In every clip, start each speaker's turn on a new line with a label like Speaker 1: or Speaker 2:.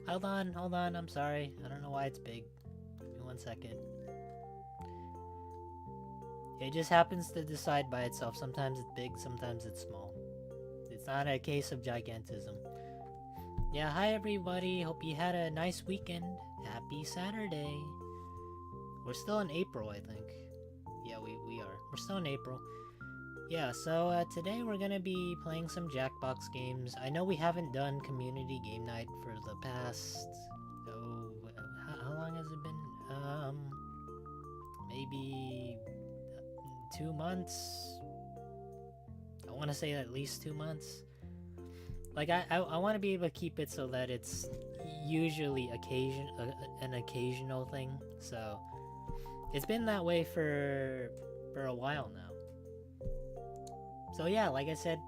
Speaker 1: Hold on, I'm sorry. I don't know why it's big. Give me 1 second. It just happens to decide by itself. Sometimes it's big, sometimes it's small. It's not a case of gigantism. Yeah, hi everybody. Hope you had a nice weekend. Happy Saturday. We're still in April, I think. Yeah, we are. We're still in April. Yeah, so today we're gonna be playing some Jackbox games. I know we haven't done community game night for the past... Oh, how long has it been? Maybe 2 months? I want to say at least 2 months. Like, I want to be able to keep it so that it's usually an occasional thing. So, it's been that way for a while now. So yeah, like I said,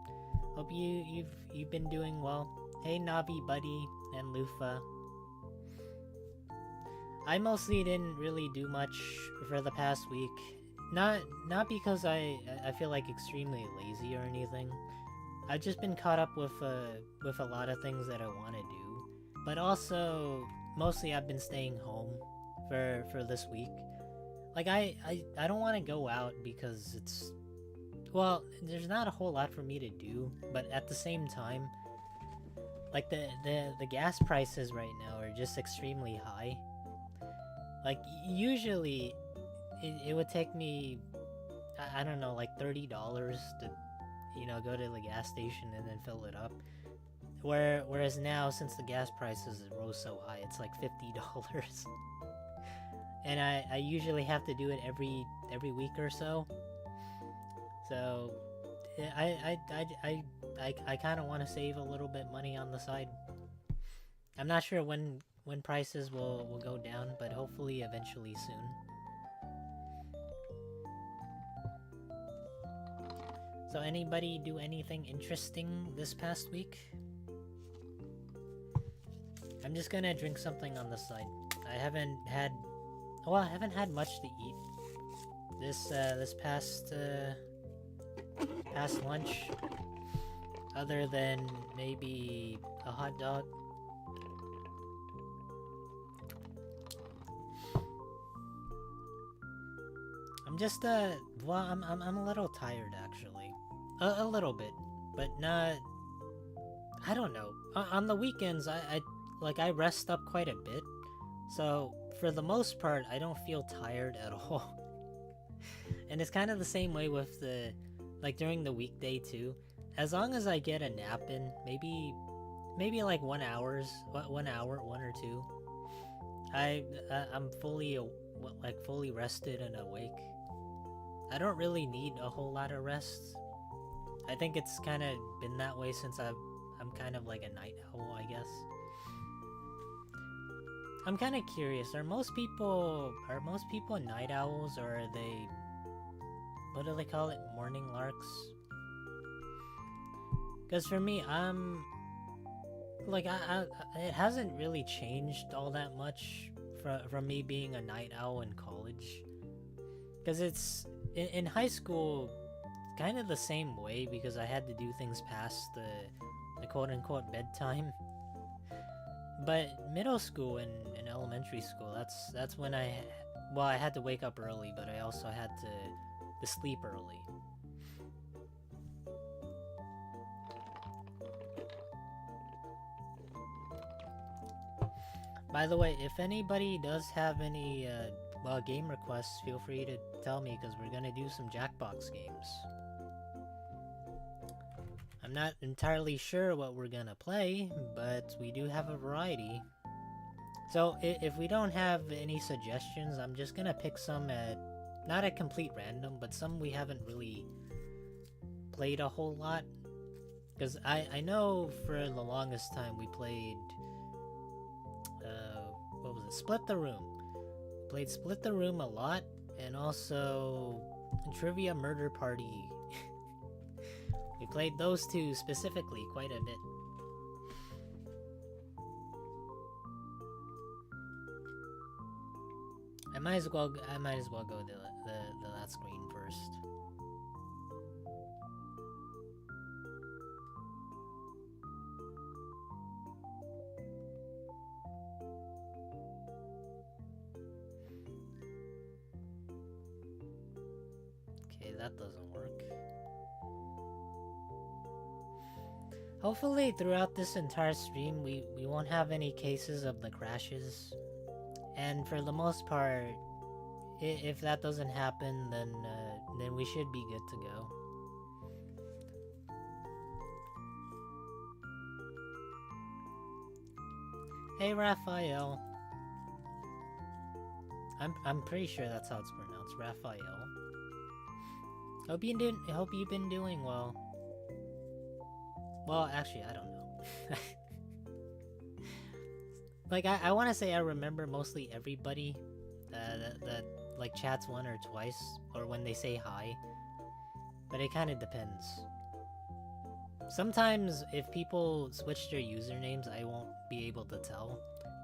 Speaker 1: hope you've been doing well. Hey Navi, Buddy, and Lufa. I mostly didn't really do much for the past week. Not because I feel like extremely lazy or anything. I've just been caught up with a lot of things that I want to do. But also, mostly I've been staying home for this week. Like I don't want to go out because it's... Well, there's not a whole lot for me to do, but at the same time, like the gas prices right now are just extremely high. Like usually, it would take me, I don't know, like $30 to, go to the gas station and then fill it up. Whereas now, since the gas prices rose so high, it's like $50. And I usually have to do it every week or so. So, I kind of want to save a little bit money on the side. I'm not sure when prices will go down, but hopefully eventually soon. So anybody do anything interesting this past week? I'm just gonna drink something on the side. I haven't had much to eat this past lunch, other than maybe a hot dog. I'm just well, I'm a little tired actually, a little bit, but not. I don't know. On the weekends, I rest up quite a bit, so for the most part, I don't feel tired at all. And it's kind of the same way with the. Like during the weekday too, as long as I get a nap in, maybe like 1 hour, 1 or two, I'm fully rested and awake. I don't really need a whole lot of rest. I think it's kind of been that way since I'm kind of like a night owl, I guess. I'm kind of curious. Are most people night owls, or are they? What do they call it? Morning larks? Because for me, I'm... Like, it hasn't really changed all that much from me being a night owl in college. Because it's... In high school, kind of the same way, because I had to do things past the quote-unquote bedtime. But middle school and elementary school, that's when I had to wake up early, but I also had to sleep early. By the way, if anybody does have any game requests, feel free to tell me, because we're gonna do some Jackbox games. I'm not entirely sure what we're gonna play, but we do have a variety. So if we don't have any suggestions, I'm just gonna pick some at not at complete random, but some we haven't really played a whole lot. Because I know for the longest time we played, what was it? Split the Room. Played Split the Room a lot, and also Trivia Murder Party. We played those two specifically quite a bit. I might as well go to that screen first. that doesn't work. Hopefully throughout this entire stream we won't have any cases of the crashes. And for the most part, if that doesn't happen, then we should be good to go. Hey Raphael. I'm pretty sure that's how it's pronounced, Raphael. Hope you've been doing well. Well, actually, I don't know. Like, I want to say I remember mostly everybody that like chats one or twice, or when they say hi. But it kind of depends. Sometimes if people switch their usernames, I won't be able to tell,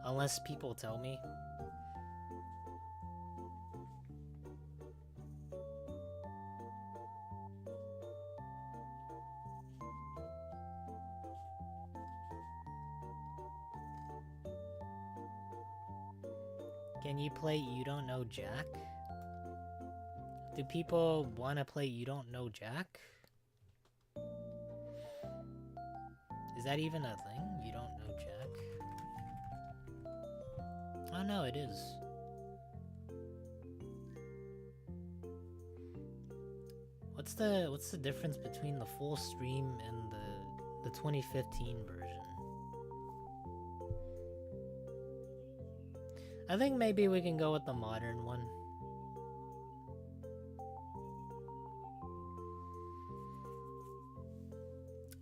Speaker 1: unless people tell me. Can you play You Don't Know Jack? Do people want to play You Don't Know Jack? Is that even a thing? You Don't Know Jack? Oh no, it is. What's the difference between the full stream and the 2015 version? I think maybe we can go with the modern one.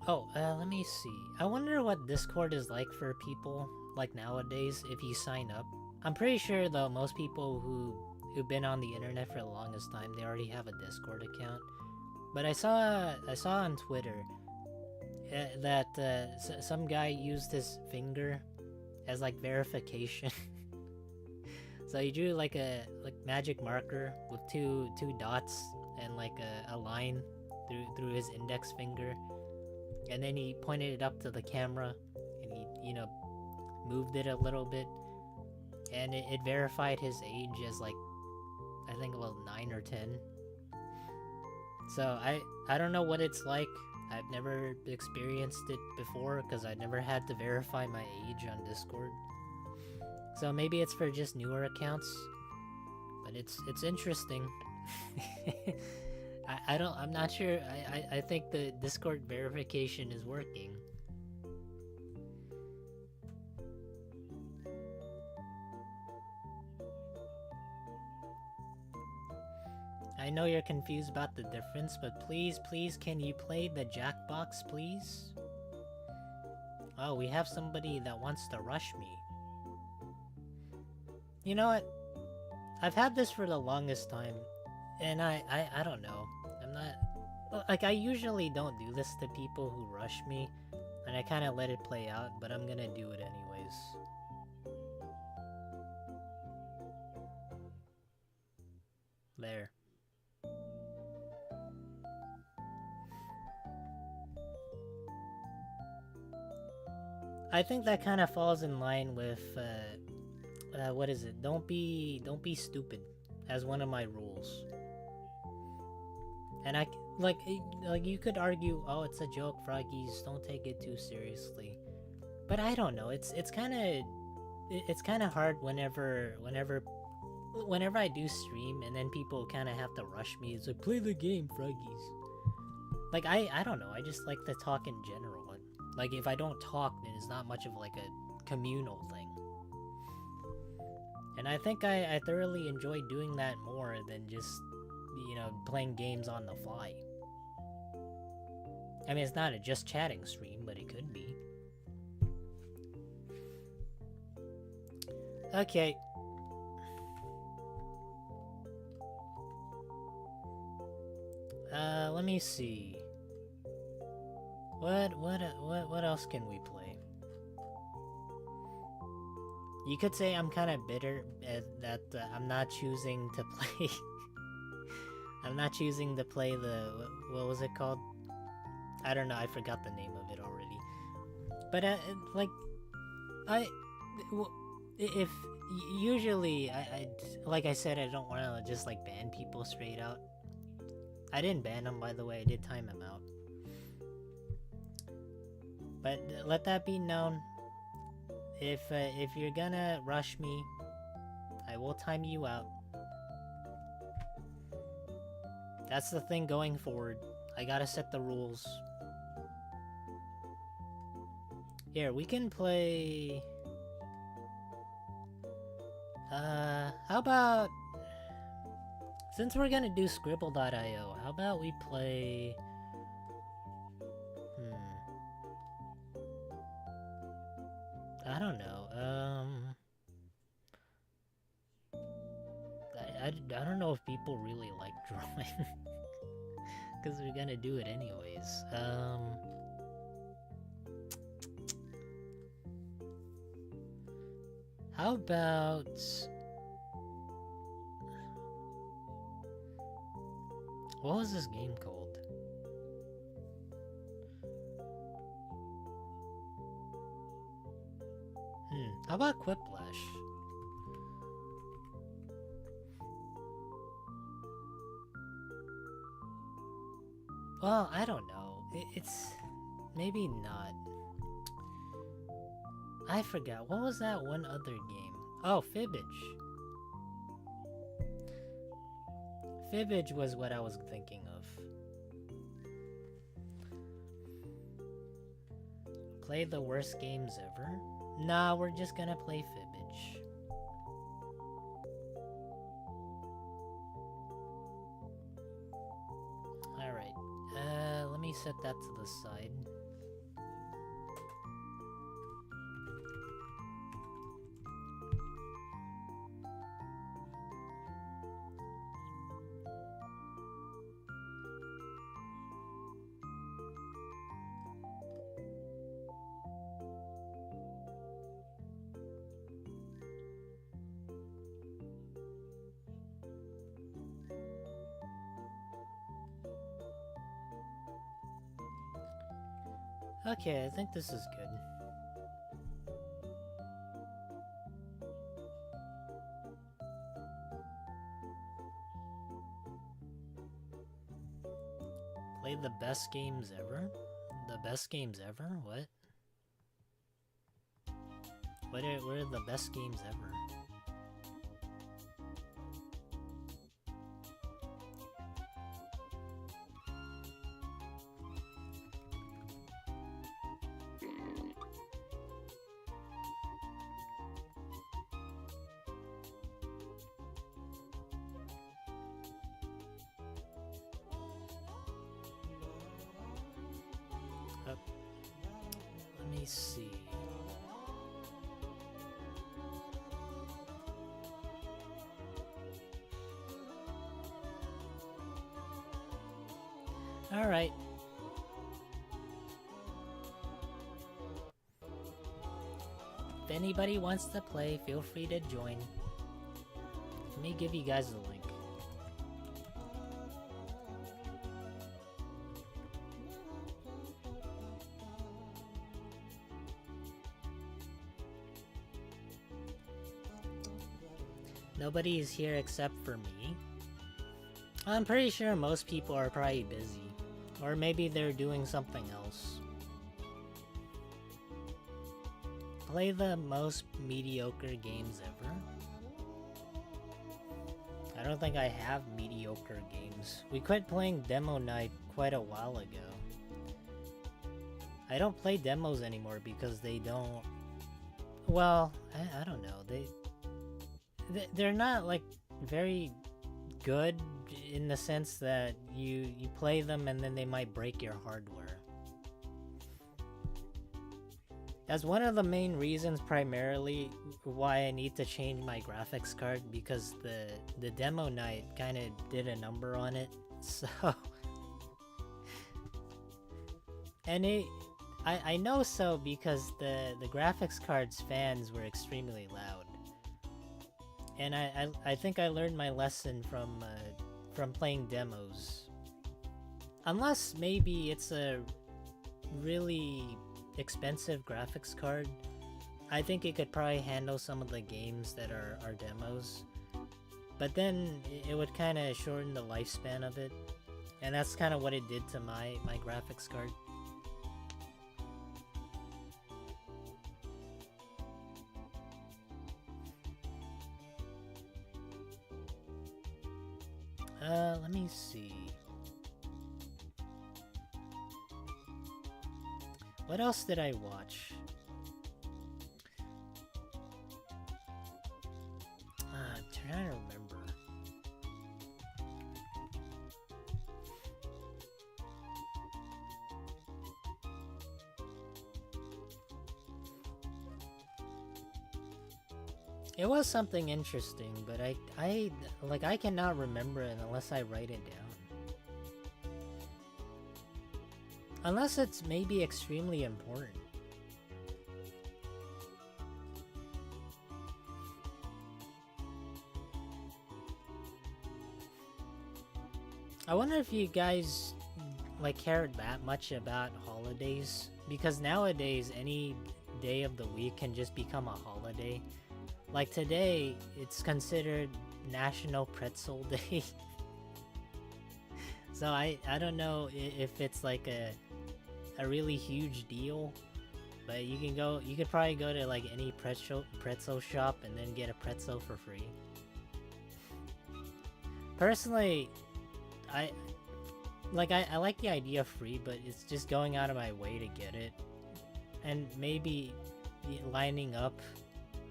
Speaker 1: Oh, let me see. I wonder what Discord is like for people, like nowadays, if you sign up. I'm pretty sure, though, most people who've been on the internet for the longest time, they already have a Discord account. But I saw on Twitter that some guy used his finger as, like, verification. So he drew like a magic marker with two dots and like a line through his index finger, and then he pointed it up to the camera and he moved it a little bit, and it verified his age as like I think about 9 or 10. So I don't know what it's like. I've never experienced it before because I never had to verify my age on Discord. So maybe it's for just newer accounts, but it's interesting. I'm not sure. I think the Discord verification is working. I know you're confused about the difference, but please, can you play the Jackbox, please? Oh, we have somebody that wants to rush me. You know what? I've had this for the longest time, and I don't know. I'm not... Like, I usually don't do this to people who rush me, and I kind of let it play out, but I'm gonna do it anyways. There. I think that kind of falls in line with, what is it? Don't be stupid as one of my rules. And like you could argue, oh, it's a joke, froggies, don't take it too seriously. But I don't know. It's kind of hard whenever I do stream and then people kind of have to rush me. It's like, play the game, froggies. Like I don't know. I just like to talk in general. Like if I don't talk, then it's not much of like a communal thing. And I think I thoroughly enjoy doing that more than just, playing games on the fly. I mean, it's not a just chatting stream, but it could be. Okay. Let me see. What else can we play? You could say I'm kind of bitter that I'm not choosing to play. I'm not choosing to play the what was it called? I don't know. I forgot the name of it already. But if usually I like I said, I don't want to just like ban people straight out. I didn't ban him, by the way. I did time him out. But let that be known. If you're gonna rush me, I will time you out. That's the thing going forward. I gotta set the rules. Here, we can play... how about... Since we're gonna do Scribble.io, how about we play... I don't know, I don't know if people really like drawing. Because we're gonna do it anyways. How about... What was this game called? How about Quiplash? Well, I don't know. It's... maybe not. I forgot. What was that one other game? Oh, Fibbage. Fibbage was what I was thinking of. Play the worst games ever? Nah, we're just gonna play Fibbage. Alright. Let me set that to the side. Okay, I think this is good. Play the best games ever? The best games ever? What? What are the best games ever? Let me see. All right. If anybody wants to play, feel free to join. Let me give you guys the link. Nobody is here except for me. I'm pretty sure most people are probably busy. Or maybe they're doing something else. Play the most mediocre games ever? I don't think I have mediocre games. We quit playing Demo Night quite a while ago. I don't play demos anymore because they don't... Well, I don't know. They're not like very good in the sense that you play them and then they might break your hardware. That's one of the main reasons primarily why I need to change my graphics card, because the Demo Night kind of did a number on it. So and I know so because the graphics card's fans were extremely loud. And I think I learned my lesson from playing demos. Unless maybe it's a really expensive graphics card, I think it could probably handle some of the games that are demos. But then it would kind of shorten the lifespan of it. And that's kind of what it did to my graphics card. Let me see. What else did I watch? I'm trying to remember. It was something interesting, but I cannot remember it unless I write it down. Unless it's maybe extremely important. I wonder if you guys like cared that much about holidays, because nowadays any day of the week can just become a holiday. Like today, it's considered National Pretzel Day. So I don't know if it's like a really huge deal, but you could probably go to like any pretzel shop and then get a pretzel for free. Personally, I like the idea of free, but it's just going out of my way to get it, and maybe lining up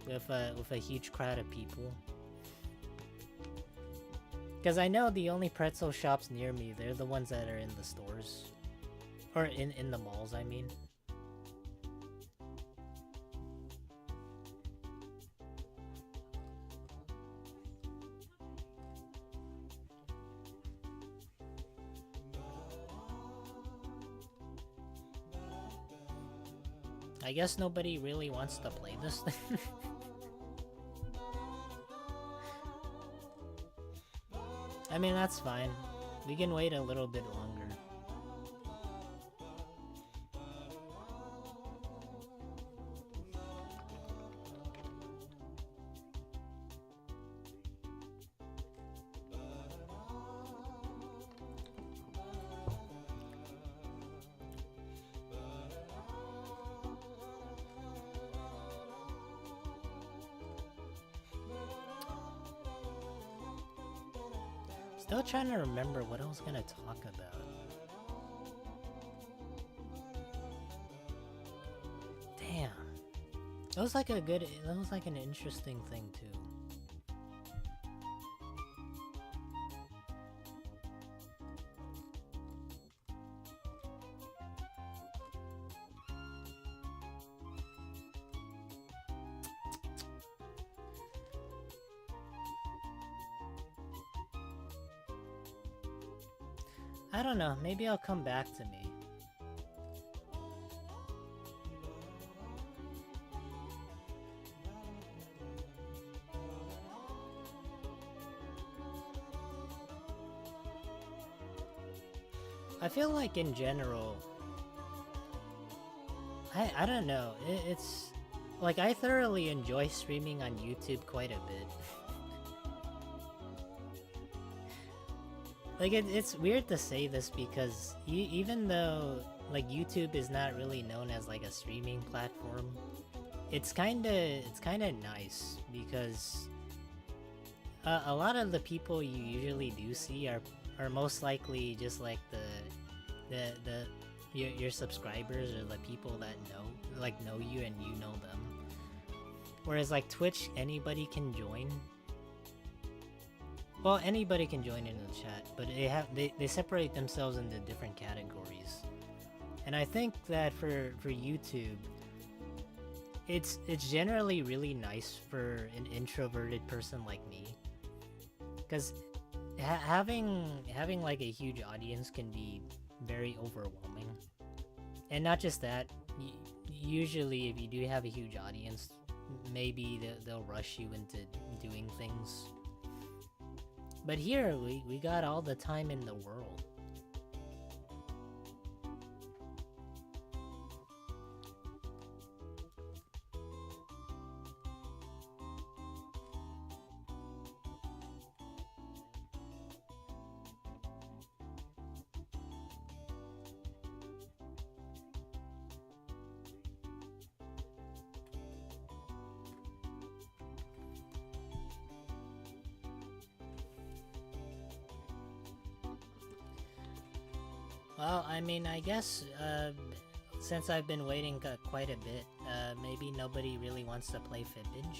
Speaker 1: with a huge crowd of people. Because I know the only pretzel shops near me, they're the ones that are in the stores. Or in the malls, I mean. I guess nobody really wants to play this thing. I mean, that's fine. We can wait a little bit longer. Still trying to remember what I was gonna talk about. Damn. That was like an interesting thing too. I don't know, maybe I'll come back to me. I feel like in general, I don't know, it's like I thoroughly enjoy streaming on YouTube quite a bit. Like, it's weird to say this because even though, like, YouTube is not really known as, like, a streaming platform, it's kinda nice because a lot of the people you usually do see are most likely just, like, your subscribers or the people that know you and you know them. Whereas, like, Twitch, anybody can join. Well, anybody can join in the chat, but they separate themselves into different categories. And I think that for YouTube, it's generally really nice for an introverted person like me, because having like a huge audience can be very overwhelming. And not just that, usually if you do have a huge audience, maybe they'll rush you into doing things. But here, we got all the time in the world. Well, I mean, I guess, since I've been waiting quite a bit, maybe nobody really wants to play Fibbage.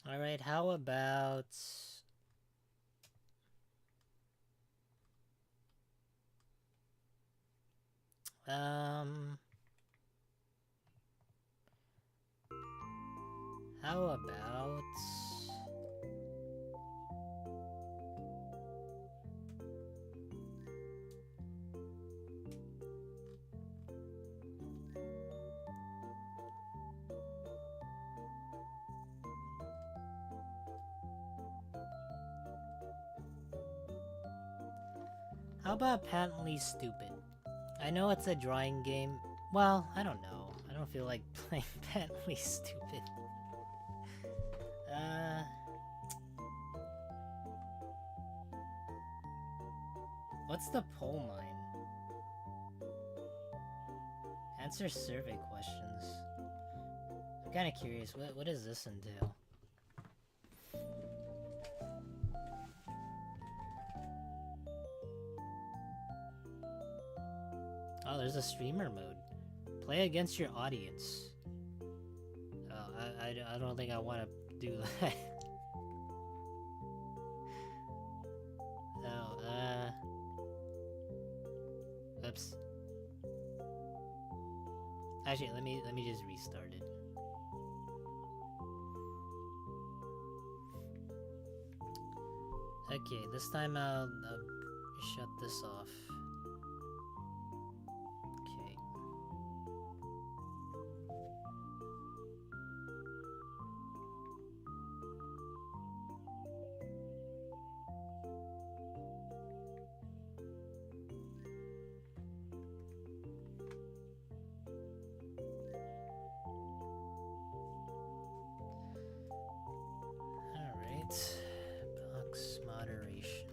Speaker 1: Alright, how about... How about... How about Patently Stupid? I know it's a drawing game. Well, I don't know. I don't feel like playing Patently Stupid. What's the poll mine? Answer survey questions. I'm kinda curious, what does this entail? Oh, there's a streamer mode. Play against your audience. Oh, I don't think I want to do that. Oh, oops. Actually, let me just restart it. Okay, this time I'll shut this off. Okay. Alright. Box moderation.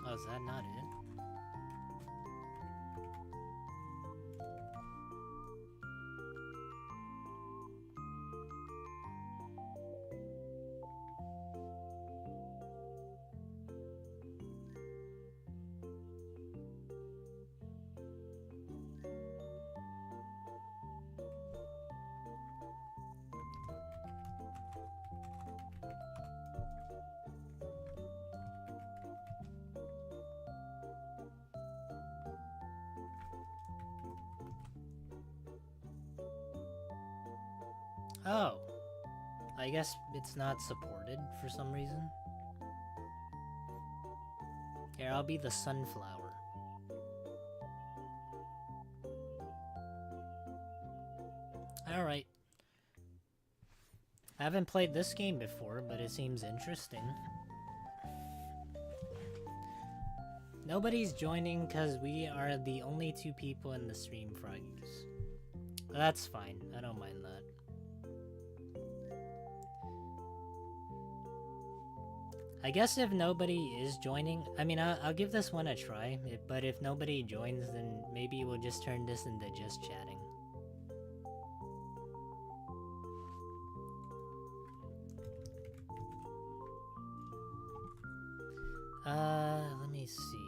Speaker 1: Oh, is that not it? Oh. I guess it's not supported for some reason. Here, I'll be the sunflower. Alright. I haven't played this game before, but it seems interesting. Nobody's joining because we are the only 2 people in the stream, Froggies. That's fine. I don't mind that. I guess if nobody is joining, I mean, I'll give this one a try, but if nobody joins, then maybe we'll just turn this into just chatting. Let me see.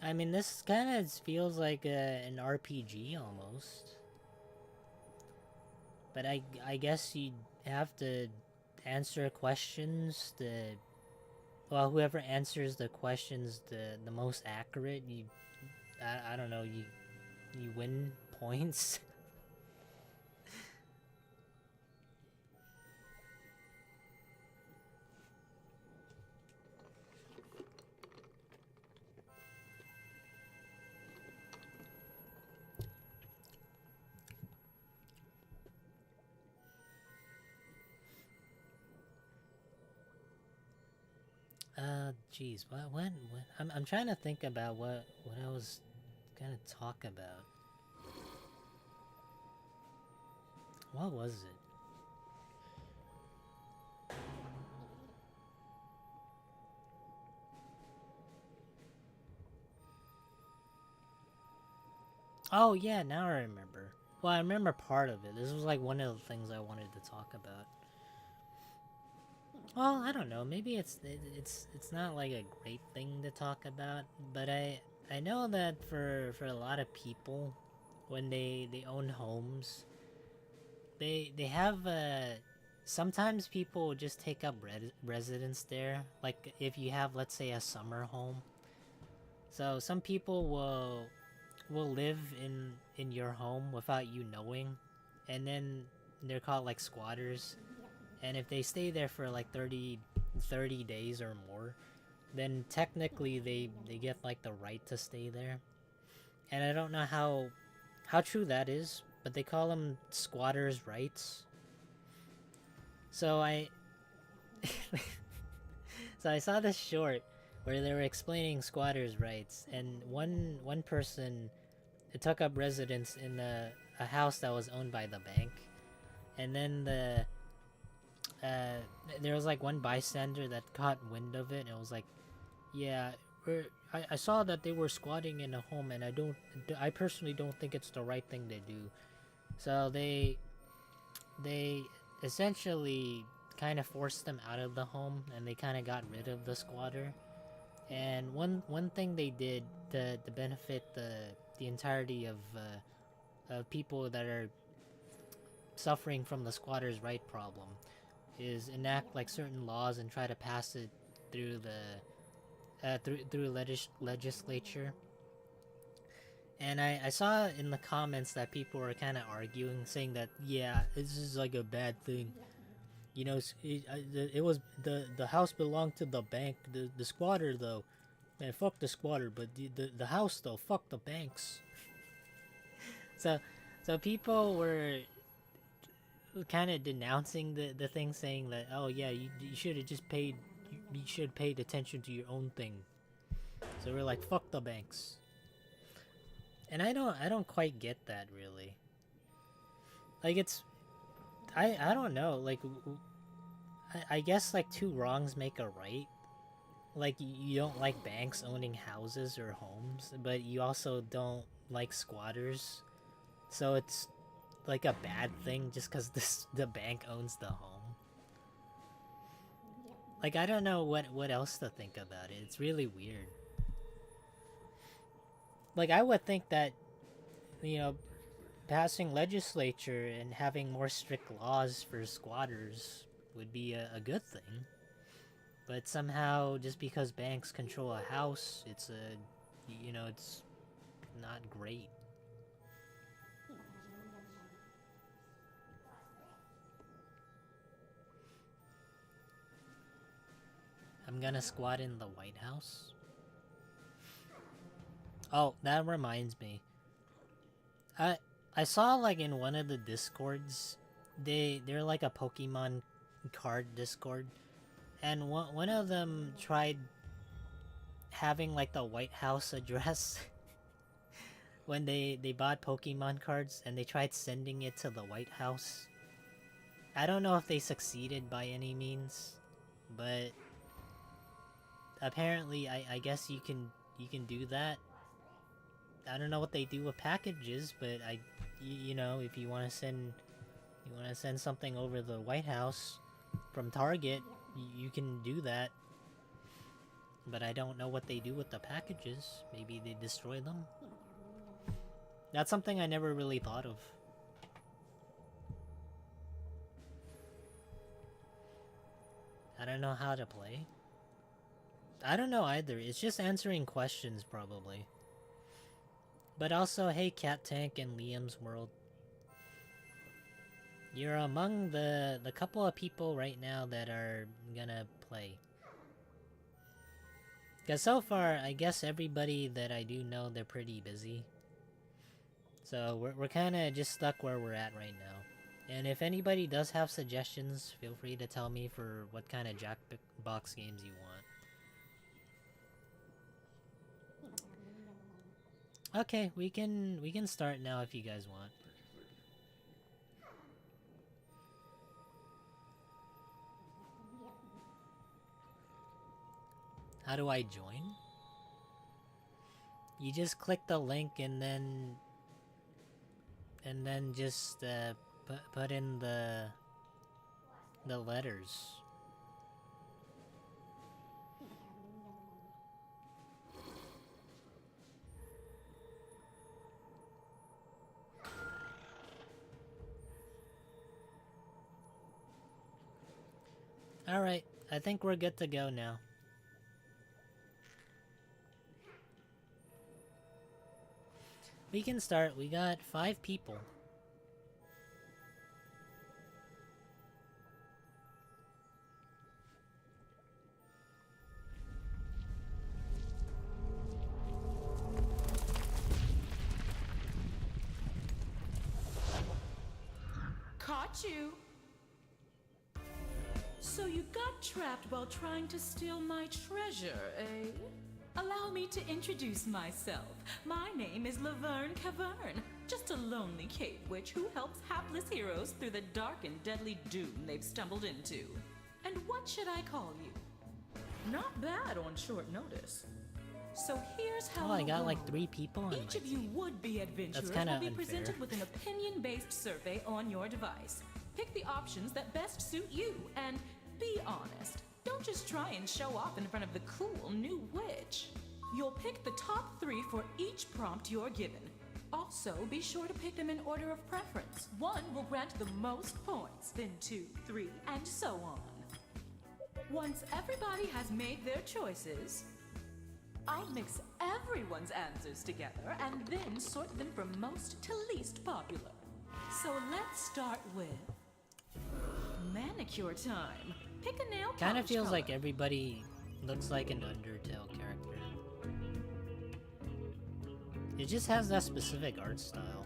Speaker 1: I mean, this kind of feels like an RPG almost. But I guess you have to answer questions. Well, whoever answers the questions the most accurate, I don't know, you win points. Jeez, when I'm trying to think about what I was gonna talk about. What was it? Oh yeah, now I remember. Well, I remember part of it. This was like one of the things I wanted to talk about. Well, I don't know. Maybe it's not like a great thing to talk about, but I know that for a lot of people, when they own homes, they have sometimes people just take up residence there. Like if you have, let's say, a summer home. So some people will live in your home without you knowing, and then they're called like squatters. And if they stay there for like 30 days or more, then technically they get like the right to stay there. And I don't know how true that is, but they call them squatters' rights. So I so I saw this short where they were explaining squatters' rights, and one person took up residence in a house that was owned by the bank, and then uh, there was like one bystander that caught wind of it, and it was like, yeah, I saw that they were squatting in a home, and I personally don't think it's the right thing to do. So they essentially kind of forced them out of the home, and they kind of got rid of the squatter. And one thing they did to benefit the entirety of people that are suffering from the squatters' right problem is enact like certain laws and try to pass it through the through legislature. And I saw in the comments that people were kind of arguing, saying that yeah, this is like a bad thing. You know, it was the house belonged to the bank. The squatter though, man, fuck the squatter, but the house though, fuck the banks. So so people were kind of denouncing the thing, saying that oh yeah, you should have just paid, you should have paid attention to your own thing. So we're like fuck the banks, and I don't quite get that really. Like it's I don't know, like I guess like two wrongs make a right. Like you don't like banks owning houses or homes, but you also don't like squatters, so it's like a bad thing just because the bank owns the home. Like I don't know what else to think about it. It's really weird. Like I would think that, you know, passing legislature and having more strict laws for squatters would be a good thing. But somehow, just because banks control a house, it's it's not great. I'm gonna squat in the White House. Oh, that reminds me. I I saw like in one of the discords, they're like a Pokemon card discord, and one of them tried having like the White House address when they bought Pokemon cards, and they tried sending it to the White House. I don't know if they succeeded by any means, but apparently I guess you can do that. I don't know what they do with packages, but you know, if you want to send something over the White House from Target, you can do that. But I don't know what they do with the packages. Maybe they destroy them? That's something I never really thought of. I don't know how to play. I don't know either. It's just answering questions, probably. But also, hey, Cat Tank and Liam's World. You're among the couple of people right now that are gonna play. Because so far, I guess everybody that I do know, they're pretty busy. So we're kind of just stuck where we're at right now. And if anybody does have suggestions, feel free to tell me for what kind of Jackbox games you want. Okay, we can start now if you guys want. How do I join? You just click the link and then just put in the letters. Alright, I think we're good to go now. We can start. We got 5 people.
Speaker 2: Caught you! So you got trapped while trying to steal my treasure, eh? Allow me to introduce myself. My name is Laverne Cavern, just a lonely cave witch who helps hapless heroes through the dark and deadly doom they've stumbled into. And what should I call you? Not bad on short notice. So here's how
Speaker 1: I got like 3 people on
Speaker 2: each of you would-be adventurers will be presented with an opinion-based survey on your device. Pick the options that best suit you, and be honest. Don't just try and show off in front of the cool new witch. You'll pick the top 3 for each prompt you're given. Also, be sure to pick them in order of preference. 1 will grant the most points, then 2, 3, and so on. Once everybody has made their choices, I'll mix everyone's answers together and then sort them from most to least popular. So let's start with manicure time. Pick a nail polish
Speaker 1: Kind of feels
Speaker 2: color.
Speaker 1: like everybody looks like an Undertale character. It just has that specific art style.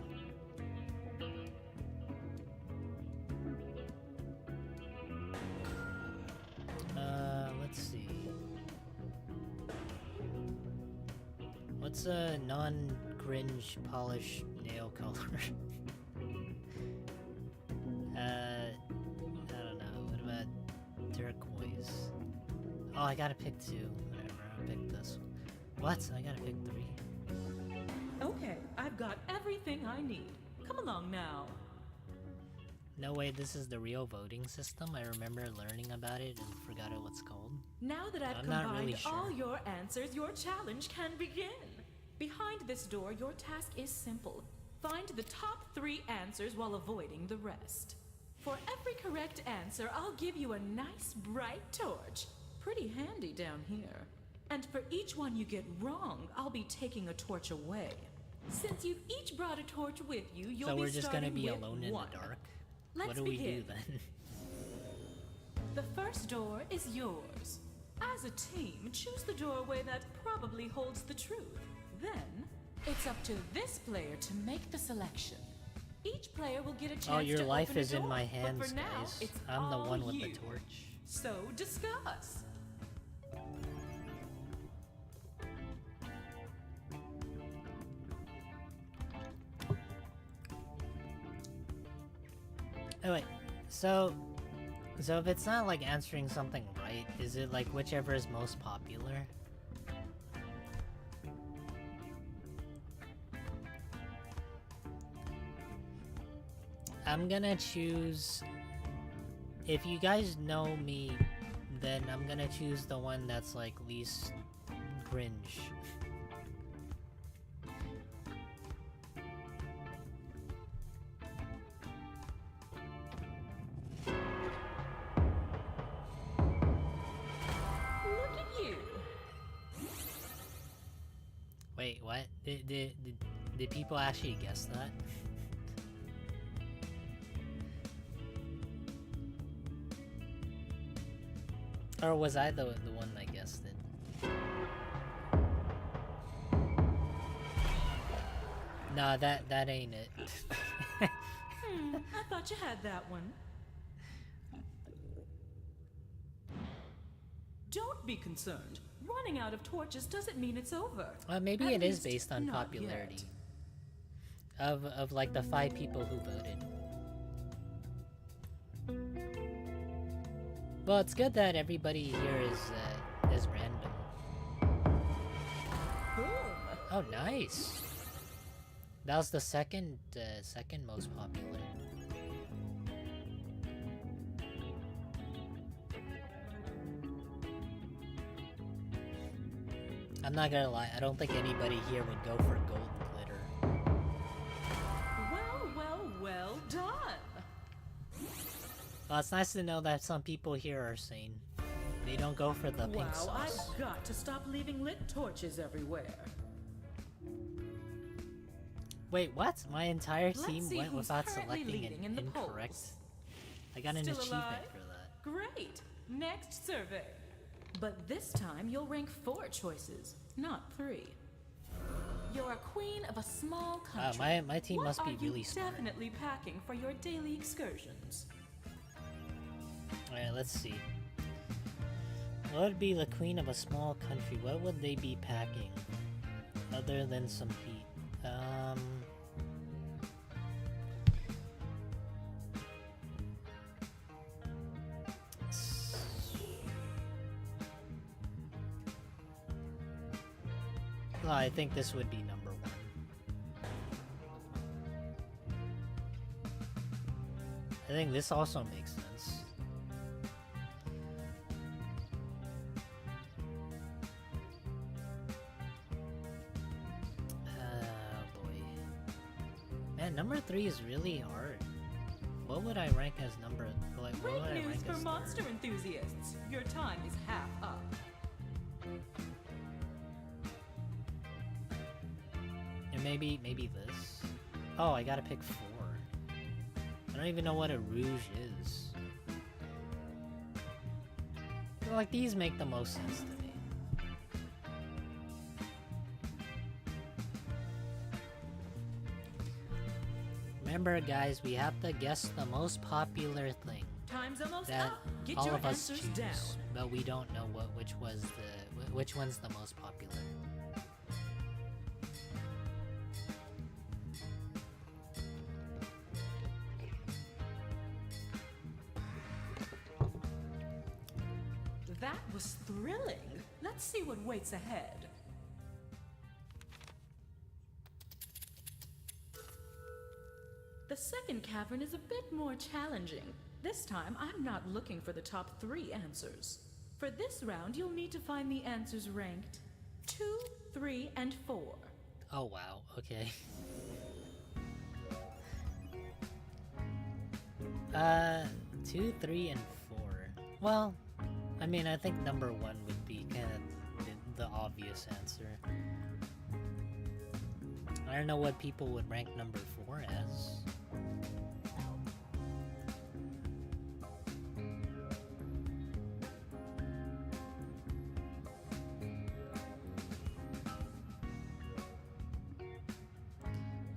Speaker 1: Let's see. What's a non-cringe polish nail color? I don't know. What about turquoise? Oh, I gotta pick 2. Whatever, I'll pick this. What? I gotta pick 3.
Speaker 2: Okay, I've got everything I need. Come along now.
Speaker 1: No way, this is the real voting system? I remember learning about it and forgot what it's called.
Speaker 2: Now that I've
Speaker 1: I'm not
Speaker 2: combined
Speaker 1: really sure.
Speaker 2: all your answers, your challenge can begin. Behind this door, your task is simple. Find the top 3 answers while avoiding the rest. For every correct answer, I'll give you a nice bright torch. Pretty handy down here. And for each one you get wrong, I'll be taking a torch away. Since you've each brought a torch with you, you'll
Speaker 1: So
Speaker 2: be
Speaker 1: we're just gonna
Speaker 2: starting
Speaker 1: be
Speaker 2: with
Speaker 1: alone in
Speaker 2: 1.
Speaker 1: the dark?
Speaker 2: Let's
Speaker 1: What do we do
Speaker 2: begin.
Speaker 1: then?
Speaker 2: The first door is yours. As a team, choose the doorway that probably holds the truth. Then, it's up to this player to make the selection. Each player will get a chance to
Speaker 1: Oh, your life
Speaker 2: open a
Speaker 1: is in
Speaker 2: door,
Speaker 1: my
Speaker 2: but
Speaker 1: hands,
Speaker 2: for now,
Speaker 1: guys.
Speaker 2: it's
Speaker 1: I'm the
Speaker 2: all
Speaker 1: one with
Speaker 2: you.
Speaker 1: the torch.
Speaker 2: So discuss.
Speaker 1: Oh wait, so if it's not like answering something right, is it like whichever is most popular? I'm gonna choose, if you guys know me, then I'm gonna choose the one that's like least cringe.
Speaker 2: Look at you.
Speaker 1: Wait, what? Did people actually guess that? Or was I the one that guessed it? Nah, that ain't it.
Speaker 2: I thought you had that one. Don't be concerned. Running out of torches doesn't mean it's over.
Speaker 1: Maybe
Speaker 2: At
Speaker 1: it is
Speaker 2: least
Speaker 1: based on
Speaker 2: not
Speaker 1: popularity.
Speaker 2: yet.
Speaker 1: Of like the 5 people who voted. Well, it's good that everybody here is random. Oh, nice. That was the second most popular. I'm not gonna lie, I don't think anybody here would go for golden glitter.
Speaker 2: Well done.
Speaker 1: Well, it's nice to know that some people here are sane. They don't go for the pink sauce.
Speaker 2: I've got to stop leaving lit torches everywhere.
Speaker 1: Wait, what? My entire team
Speaker 2: Let's see
Speaker 1: went
Speaker 2: who's
Speaker 1: without
Speaker 2: currently
Speaker 1: selecting
Speaker 2: leading
Speaker 1: an
Speaker 2: in the
Speaker 1: incorrect.
Speaker 2: polls.
Speaker 1: I got an
Speaker 2: Still
Speaker 1: achievement
Speaker 2: alive?
Speaker 1: for that.
Speaker 2: Great. Next survey. But this time you'll rank 4 choices, not 3. You're a queen of a small country.
Speaker 1: My team must be really
Speaker 2: smart.
Speaker 1: smart.
Speaker 2: Definitely packing for your daily excursions.
Speaker 1: Alright, let's see. What would be the queen of a small country? What would they be packing? Other than some heat. Well, I think this would be number 1. I think this also makes sense. Boy. Man, number 3 is really hard. What would I rank as number... Like, what would I
Speaker 2: Great
Speaker 1: rank
Speaker 2: news for
Speaker 1: as
Speaker 2: monster
Speaker 1: third?
Speaker 2: enthusiasts. Your time is half up.
Speaker 1: And maybe this. Oh, I gotta pick 4. I don't even know what a rouge is. But, like, these make the most sense to me. Remember, guys, we have to guess the most popular thing
Speaker 2: Time's almost
Speaker 1: that
Speaker 2: up. Get
Speaker 1: all
Speaker 2: your
Speaker 1: of us
Speaker 2: answers
Speaker 1: choose,
Speaker 2: down.
Speaker 1: but we don't know which one's the most popular.
Speaker 2: That was thrilling. Let's see what waits ahead. The second cavern is a bit more challenging. This time, I'm not looking for the top 3 answers. For this round, you'll need to find the answers ranked 2, 3, and 4.
Speaker 1: Oh wow, okay. 2, 3, and 4. Well, I mean, I think number 1 would be kind of the obvious answer. I don't know what people would rank number 4 as.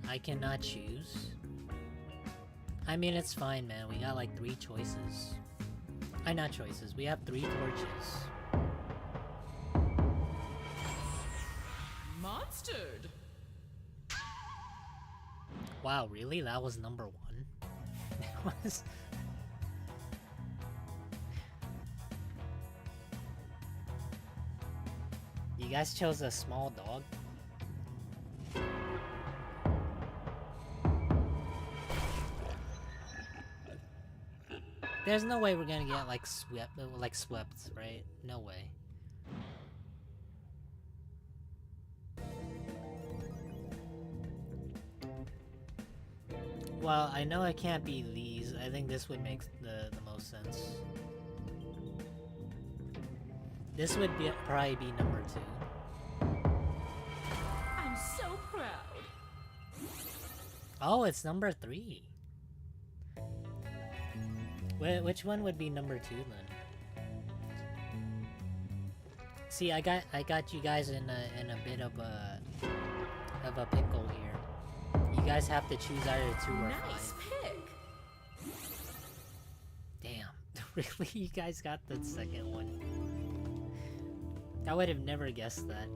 Speaker 1: I cannot choose. I mean, it's fine, man. We got like 3 choices. Not choices. We have 3 torches.
Speaker 2: Monstered!
Speaker 1: Wow, really? That was number 1? That was... You guys chose a small dog? There's no way we're gonna get like swept, right? No way. Well, I know it can't be these. I think this would make the most sense. This would probably be number 2.
Speaker 2: I'm so proud.
Speaker 1: Oh, it's number 3. Which one would be number 2 then? See, I got you guys in a bit of a pickle here. You guys have to choose either 2 or 5.
Speaker 2: Nice pick.
Speaker 1: Damn, really? You guys got the second one? I would have never guessed that.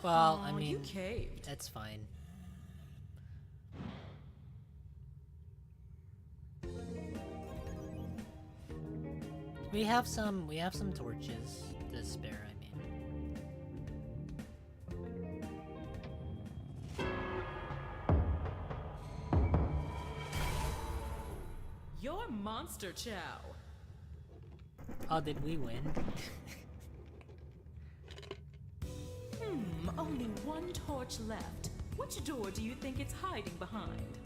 Speaker 1: Well, I mean,
Speaker 2: you caved.
Speaker 1: That's fine. We have some torches to spare, I mean.
Speaker 2: You're Monster Chow.
Speaker 1: Oh, did we win?
Speaker 2: Only one torch left. Which door do you think it's hiding behind?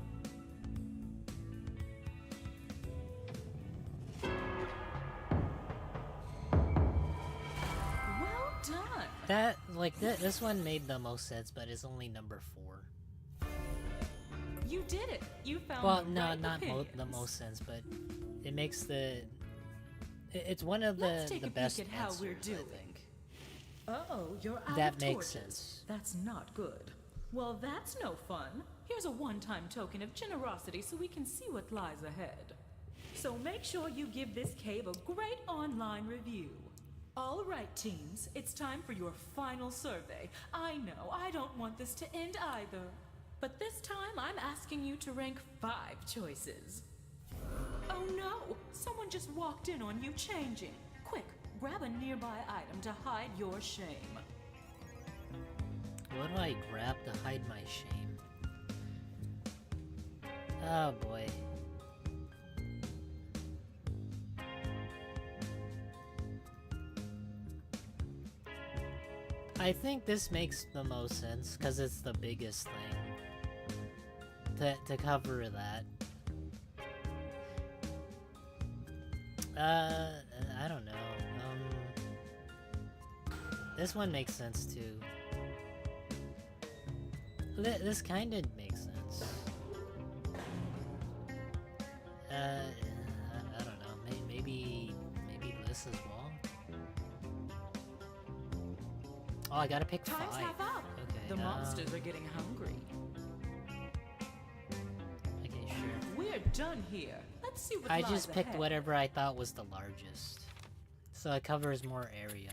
Speaker 2: Well done.
Speaker 1: That, like, this one made the most sense, but it's only number 4.
Speaker 2: You did it. You found
Speaker 1: well,
Speaker 2: the
Speaker 1: no,
Speaker 2: right
Speaker 1: not
Speaker 2: opinions.
Speaker 1: the most sense, but it makes it's one of the
Speaker 2: Let's take a
Speaker 1: best
Speaker 2: peek at how
Speaker 1: answers,
Speaker 2: we're doing.
Speaker 1: I think.
Speaker 2: Uh-oh, you're out
Speaker 1: That
Speaker 2: of
Speaker 1: makes
Speaker 2: torches.
Speaker 1: sense.
Speaker 2: That's not good. Well, that's no fun. Here's a one-time token of generosity so we can see what lies ahead. So make sure you give this cave a great online review. All right, teams, it's time for your final survey. I know, I don't want this to end either. But this time, I'm asking you to rank 5 choices. Oh no! Someone just walked in on you changing. Quick, grab a nearby item to hide your shame.
Speaker 1: What do I grab to hide my shame? Oh boy. I think this makes the most sense because it's the biggest thing to cover that. I don't know. This one makes sense too. This kinda makes sense. I don't know. Maybe this as well. Oh, I gotta pick 5.
Speaker 2: Time's half up.
Speaker 1: Okay.
Speaker 2: The monsters are getting hungry.
Speaker 1: Okay, sure.
Speaker 2: We're done here. Let's see what
Speaker 1: I
Speaker 2: lies
Speaker 1: just picked
Speaker 2: ahead.
Speaker 1: whatever I thought was the largest, so it covers more area.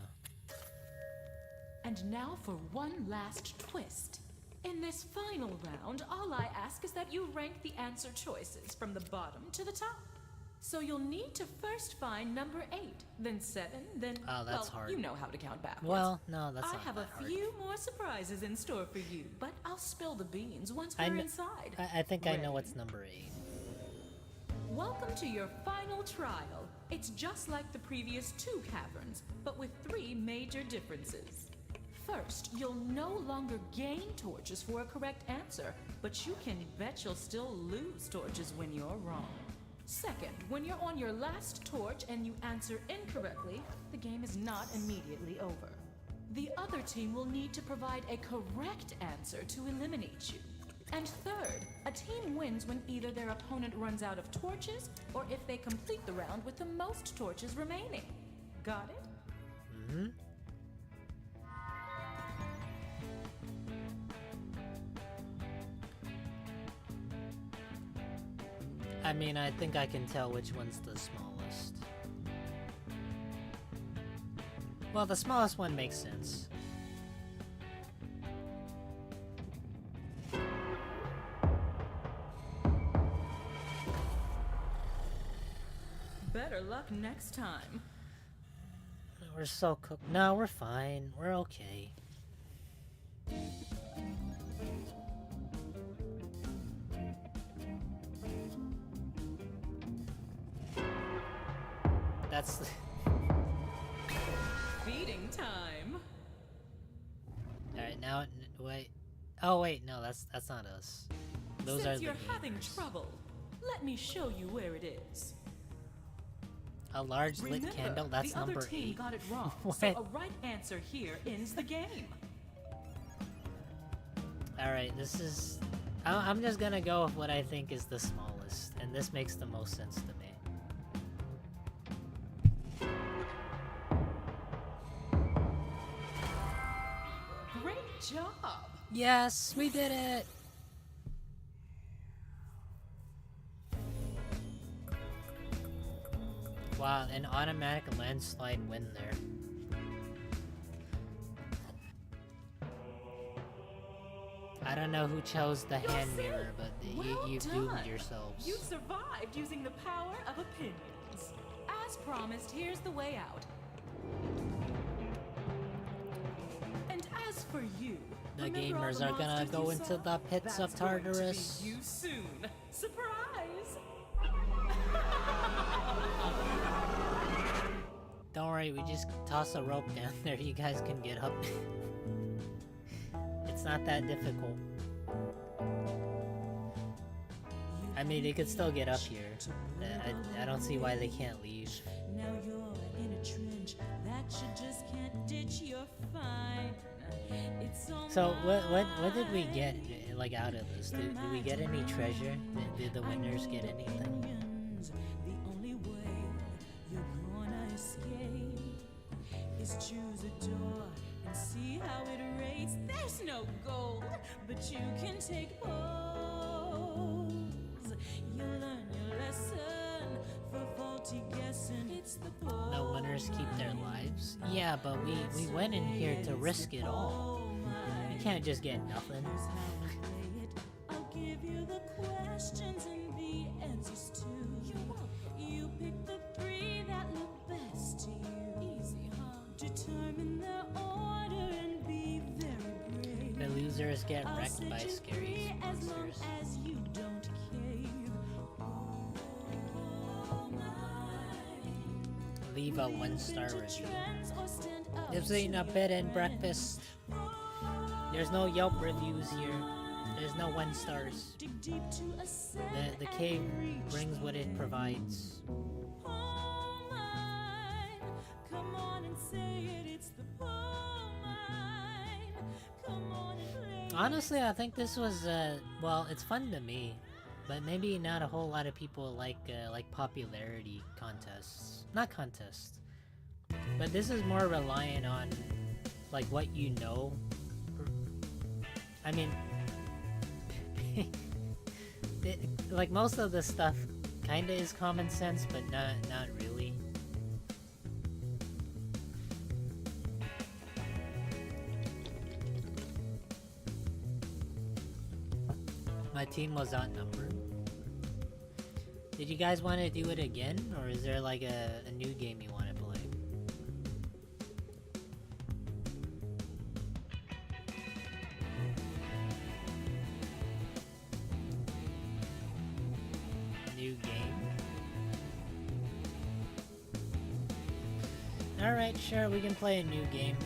Speaker 2: And now for one last twist. In this final round, all I ask is that you rank the answer choices from the bottom to the top. So you'll need to first find number 8, then 7, then...
Speaker 1: Oh, that's
Speaker 2: well,
Speaker 1: hard.
Speaker 2: you know how to count backwards.
Speaker 1: Well, no, that's
Speaker 2: I
Speaker 1: not
Speaker 2: have
Speaker 1: that
Speaker 2: a
Speaker 1: hard.
Speaker 2: few more surprises in store for you, but I'll spill the beans once we're inside.
Speaker 1: I think I know
Speaker 2: Ready?
Speaker 1: what's number 8.
Speaker 2: Welcome to your final trial. It's just like the previous 2 caverns, but with 3 major differences. First, you'll no longer gain torches for a correct answer, but you can bet you'll still lose torches when you're wrong. Second, when you're on your last torch and you answer incorrectly, the game is not immediately over. The other team will need to provide a correct answer to eliminate you. And third, a team wins when either their opponent runs out of torches or if they complete the round with the most torches remaining. Got it?
Speaker 1: Mm-hmm. I mean, I think I can tell which one's the smallest. Well, the smallest one makes sense.
Speaker 2: Better luck next time.
Speaker 1: We're so cooked. No, we're fine. We're okay. that's...
Speaker 2: Feeding time.
Speaker 1: Alright, now, wait. Oh wait, no, that's not us. Those are the
Speaker 2: Since you're
Speaker 1: gamers.
Speaker 2: having trouble, let me show you where it is.
Speaker 1: A large lit candle, that's
Speaker 2: the
Speaker 1: number
Speaker 2: other team
Speaker 1: 8.
Speaker 2: got it wrong,
Speaker 1: What?
Speaker 2: so a right answer here ends the game.
Speaker 1: Alright, this is... I'm just gonna go with what I think is the smallest, and this makes the most sense to me.
Speaker 2: Great job!
Speaker 1: Yes, we did it! Wow, an automatic landslide win there. I don't know who chose the hand mirror, but you doomed yourselves.
Speaker 2: You survived using the power of opinions. As promised, here's the way out. And as for you,
Speaker 1: The gamers are gonna go into the pits of Tartarus.
Speaker 2: You soon. Surprise!
Speaker 1: Don't worry, we just toss a rope down there. You guys can get up. It's not that difficult. I mean, they could still get up here. I don't see why they can't leave.
Speaker 2: Now you're in a trench that you just can't ditch. You're fine.
Speaker 1: So what did we get like out of this? Did we get any treasure? Did the winners get anything?
Speaker 2: The only way you're gonna escape is choose a door and see how it rates. There's no gold, but you can take pose. You learn your lesson for faulty guessing. It's the pose.
Speaker 1: The winners keep their lives? Yeah, but we went in here to risk it all. We can't just get nothing.
Speaker 2: I'll give you the questions and the answers too. You pick the 3 that look best to you. Easy, huh? Determine their order and be very brave.
Speaker 1: The losers get wrecked by scary
Speaker 2: As long
Speaker 1: monsters.
Speaker 2: as you don't cave. Oh my.
Speaker 1: Leave a 1-star review.
Speaker 2: Trends or stand up
Speaker 1: This ain't a bed and breakfast. There's no Yelp reviews here. There's no 1 stars.
Speaker 2: dig deep to ascend
Speaker 1: The cave brings what it provides.
Speaker 2: Oh mine. Come on and say it, it's the oh mine. Come on and play.
Speaker 1: Honestly, I think this was well, it's fun to me, but maybe not a whole lot of people like popularity contests. Not contests, but this is more reliant on like what you know. I mean, like most of the stuff kinda is common sense, but not really. My team was outnumbered. Did you guys want to do it again, or is there like a new game you want to play? New game? Alright, sure, we can play a new game.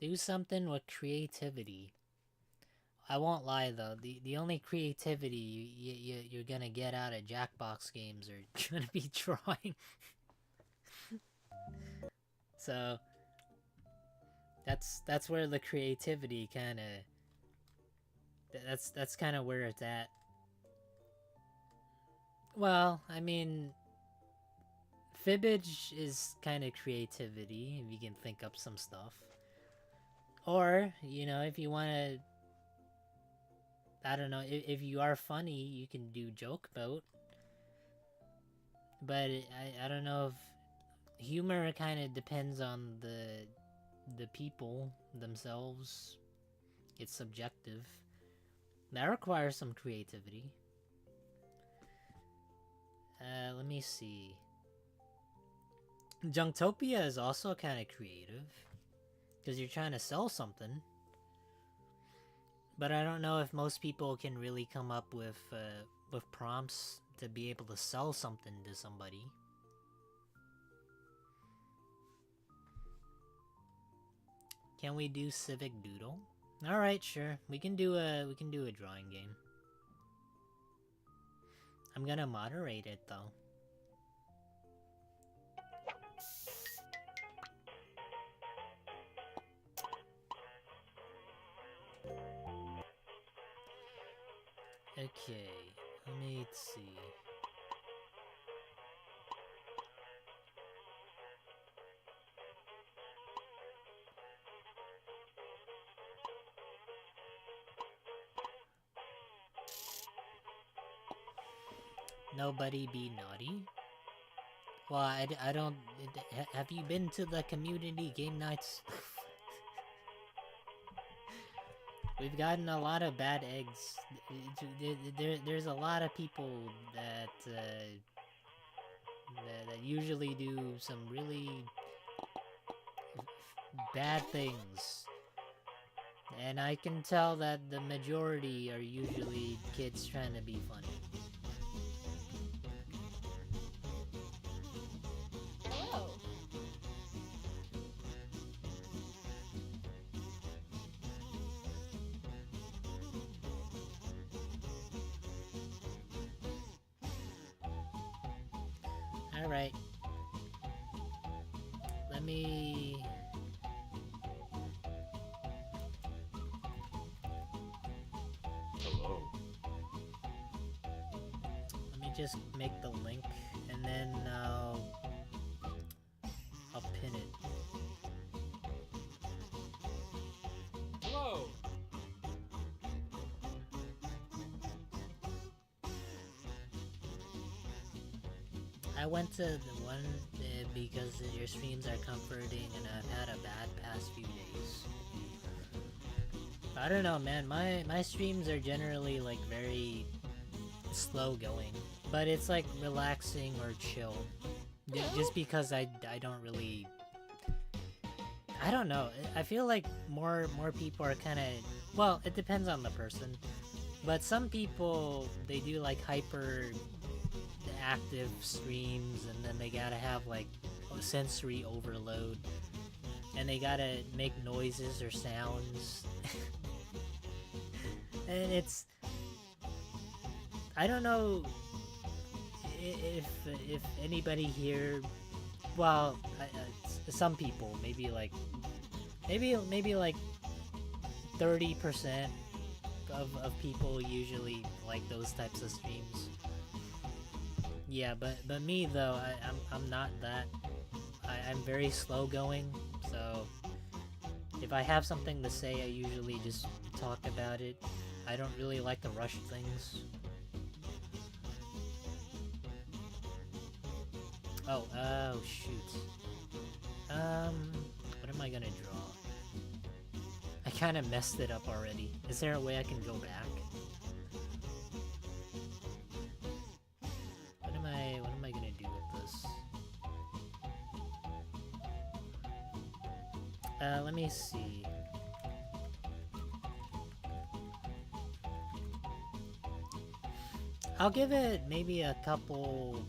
Speaker 1: Do something with creativity. I won't lie though, the only creativity you're gonna get out of Jackbox games are gonna be drawing. So that's where the creativity kinda that's kinda where it's at. Well, I mean, fibbage is kind of creativity if you can think up some stuff. Or, you know, if you want to, I don't know, if you are funny, you can do joke boat. But I don't know if humor kind of depends on the people themselves. It's subjective. That requires some creativity. Let me see. Junktopia is also kind of creative, because you're trying to sell something. But I don't know if most people can really come up with prompts to be able to sell something to somebody. Can we do Civic Doodle? All right, sure. We can do a drawing game. I'm gonna moderate it though. Okay, let me see. Nobody be naughty? Well, I don't... Have you been to the community game nights? We've gotten a lot of bad eggs. There's a lot of people that usually do some really bad things. And I can tell that the majority are usually kids trying to be funny.
Speaker 3: Hello.
Speaker 1: Alright. Let me...
Speaker 4: Hello.
Speaker 1: Let me just make the link, and then I'll pin it.
Speaker 4: Hello.
Speaker 1: I went to the one because your streams are comforting and I've had a bad past few days. I don't know, man. My streams are generally like very slow going, but it's like relaxing or chill. Just because I don't really... I don't know. I feel like more people are kind of... Well, it depends on the person. But some people, they do like hyper active streams, and then they gotta have like sensory overload, and they gotta make noises or sounds. And it's... I don't know if anybody here... Well, some people, maybe like 30% of people usually like those types of streams. Yeah, but me though, I'm not that. I'm very slow going, so if I have something to say, I usually just talk about it. I don't really like to rush things. Oh shoot. What am I gonna draw? I kind of messed it up already. Is there a way I can go back? What am I gonna do with this? Let me see. I'll give it maybe a couple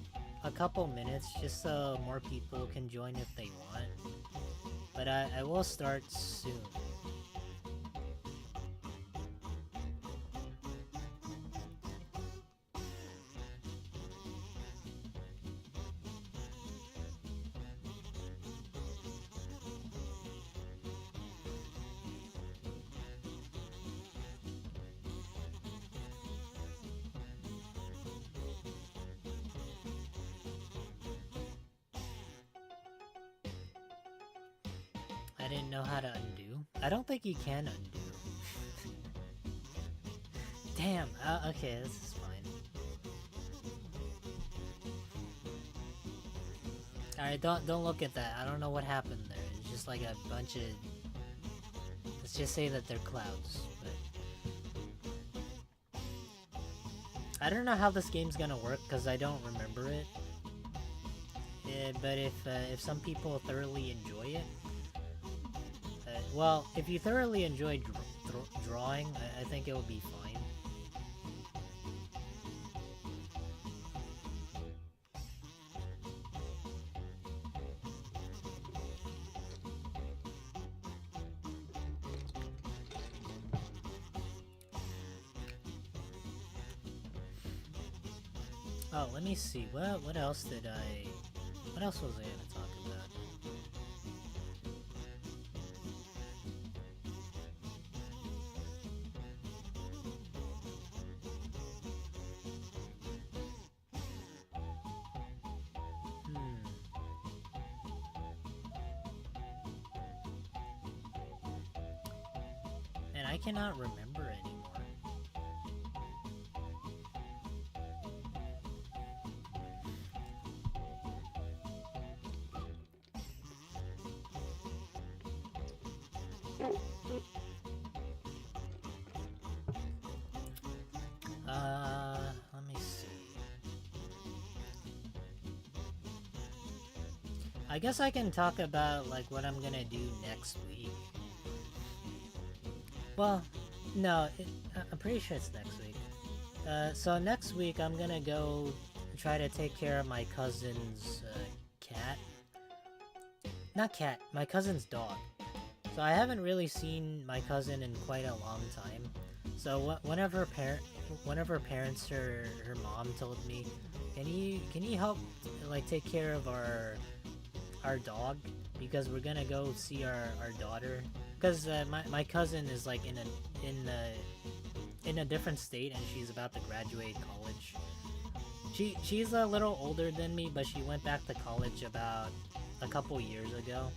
Speaker 1: minutes just so more people can join if they want. But I will start soon. I didn't know how to undo. I don't think you can undo. Damn. Okay, this is fine. All right, don't look at that. I don't know what happened there. It's just like a bunch of... Let's just say that they're clouds. But I don't know how this game's gonna work because I don't remember it. but if some people thoroughly enjoy it, well, if you thoroughly enjoy drawing, I think it will be fine. Oh, let me see. What else did I... What else was I gonna talk about? And I cannot remember anymore. Let me see. I guess I can talk about, like, what I'm gonna do next week. Well, no, I'm pretty sure it's next week. So next week I'm gonna go try to take care of my cousin's, cat. Not cat, my cousin's dog. So I haven't really seen my cousin in quite a long time. So one of her parents, her mom told me, can you help, like, take care of our dog, because we're gonna go see our daughter, because my cousin is, like, in a different state, and she's about to graduate college. She's a little older than me, but she went back to college about a couple years ago.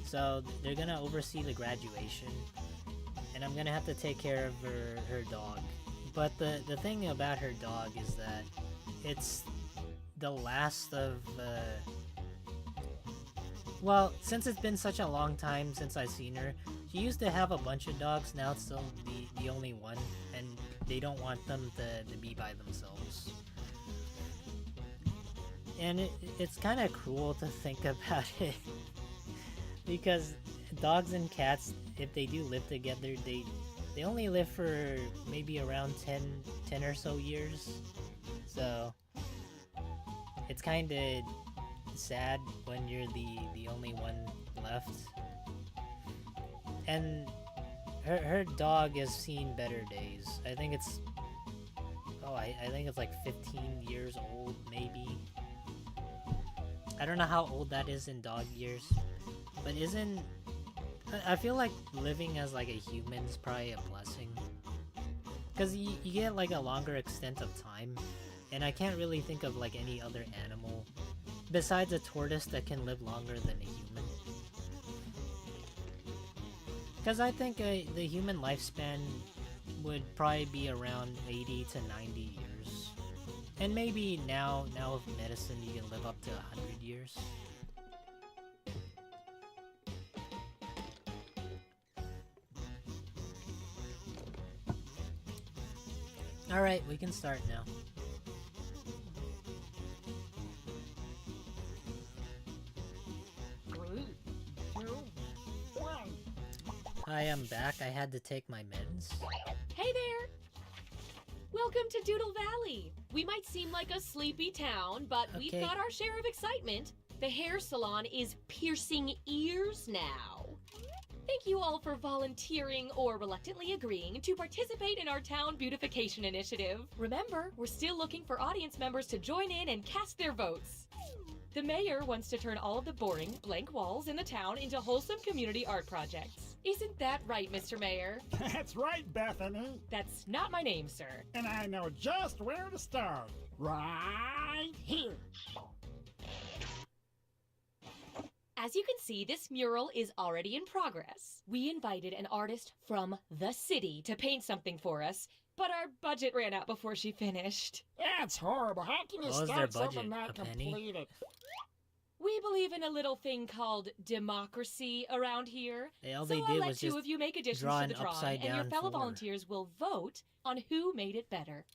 Speaker 1: So they're gonna oversee the graduation, and I'm gonna have to take care of her dog. But the thing about her dog is that it's the last of well, since it's been such a long time since I've seen her, she used to have a bunch of dogs, now it's still the only one, and they don't want them to be by themselves. And it's kind of cruel to think about it. Because dogs and cats, if they do live together, they only live for maybe around 10 or so years. So it's kind of sad when you're the only one left. And her dog has seen better days. I think it's I think it's like 15 years old, maybe. I don't know how old that is in dog years, but I feel like living as, like, a human is probably a blessing, because you get, like, a longer extent of time, and I can't really think of, like, any other animal besides a tortoise that can live longer than a human. Because I think the human lifespan would probably be around 80 to 90 years. And maybe now with medicine you can live up to 100 years. Alright, we can start now. Hi, I'm back. I had to take my meds.
Speaker 3: Hey there! Welcome to Doodle Valley. We might seem like a sleepy town, but we've got our share of excitement. The hair salon is piercing ears now. Thank you all for volunteering or reluctantly agreeing to participate in our town beautification initiative. Remember, we're still looking for audience members to join in and cast their votes. The mayor wants to turn all of the boring, blank walls in the town into wholesome community art projects. Isn't that right, Mr. Mayor?
Speaker 4: That's right, Bethany.
Speaker 3: That's not my name, sir.
Speaker 4: And I know just where to start. Right here.
Speaker 3: As you can see, this mural is already in progress. We invited an artist from the city to paint something for us, but our budget ran out before she finished.
Speaker 4: That's horrible. How can you start something not completed?
Speaker 3: We believe in a little thing called democracy around here.
Speaker 1: All
Speaker 3: so
Speaker 1: they
Speaker 3: I'll
Speaker 1: did
Speaker 3: let
Speaker 1: was
Speaker 3: two
Speaker 1: just
Speaker 3: of you make additions
Speaker 1: draw
Speaker 3: to the
Speaker 1: an
Speaker 3: drawing,
Speaker 1: upside
Speaker 3: and your
Speaker 1: down
Speaker 3: fellow
Speaker 1: 4.
Speaker 3: volunteers will vote on who made it better.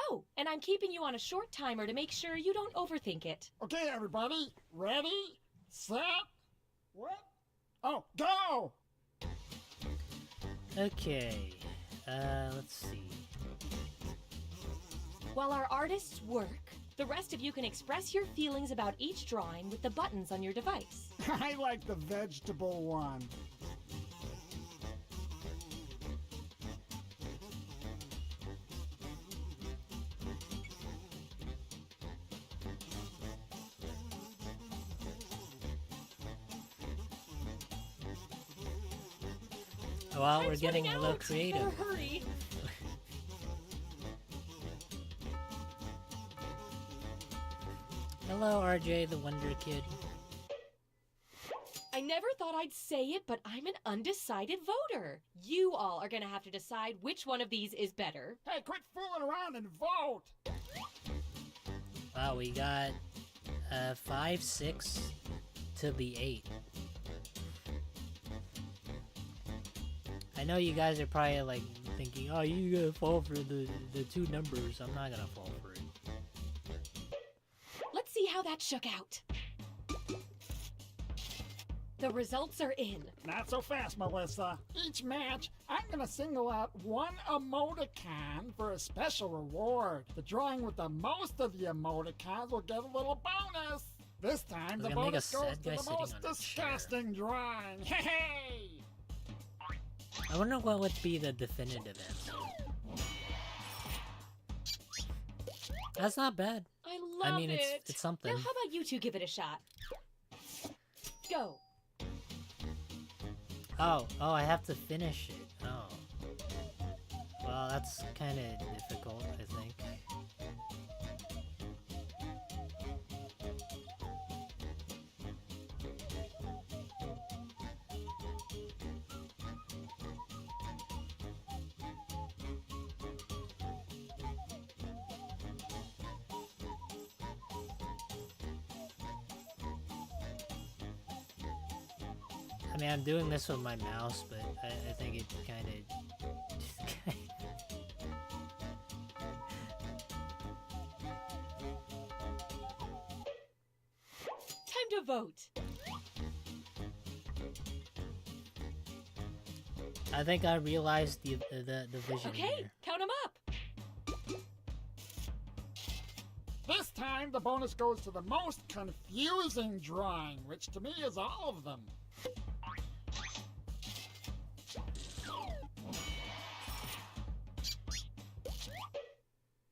Speaker 3: Oh, and I'm keeping you on a short timer to make sure you don't overthink it.
Speaker 4: Okay, everybody, ready, set, what? Oh, go!
Speaker 1: Okay, let's see.
Speaker 3: While our artists work, the rest of you can express your feelings about each drawing with the buttons on your device.
Speaker 4: I like the vegetable one.
Speaker 1: Well, we're getting a little creative.
Speaker 3: Better hurry.
Speaker 1: Hello, RJ, the Wonder Kid.
Speaker 3: I never thought I'd say it, but I'm an undecided voter. You all are gonna have to decide which one of these is better.
Speaker 4: Hey, quit fooling around and vote!
Speaker 1: Wow, we got 5, 6 to the 8. I know you guys are probably like thinking, oh, you gotta fall for the two numbers. I'm not gonna fall for it.
Speaker 3: Let's see how that shook out. The results are in.
Speaker 4: Not so fast, Melissa. Each match, I'm gonna single out one emoticon for a special reward. The drawing with the most of the emoticons will get a little bonus. This time, the bonus goes to the most disgusting drawing. Hey!
Speaker 1: I wonder what would be the definitive answer. That's not bad.
Speaker 3: I mean,
Speaker 1: it's something.
Speaker 3: Now, how about you two give it a shot? Go.
Speaker 1: Oh, I have to finish it. Oh. Well, that's kind of difficult, I think. I mean, I'm doing this with my mouse, but I think it kind of...
Speaker 3: Time to vote.
Speaker 1: I think I realized the vision
Speaker 3: Okay,
Speaker 1: here.
Speaker 3: count them up.
Speaker 4: This time, the bonus goes to the most confusing drawing, which to me is all of them.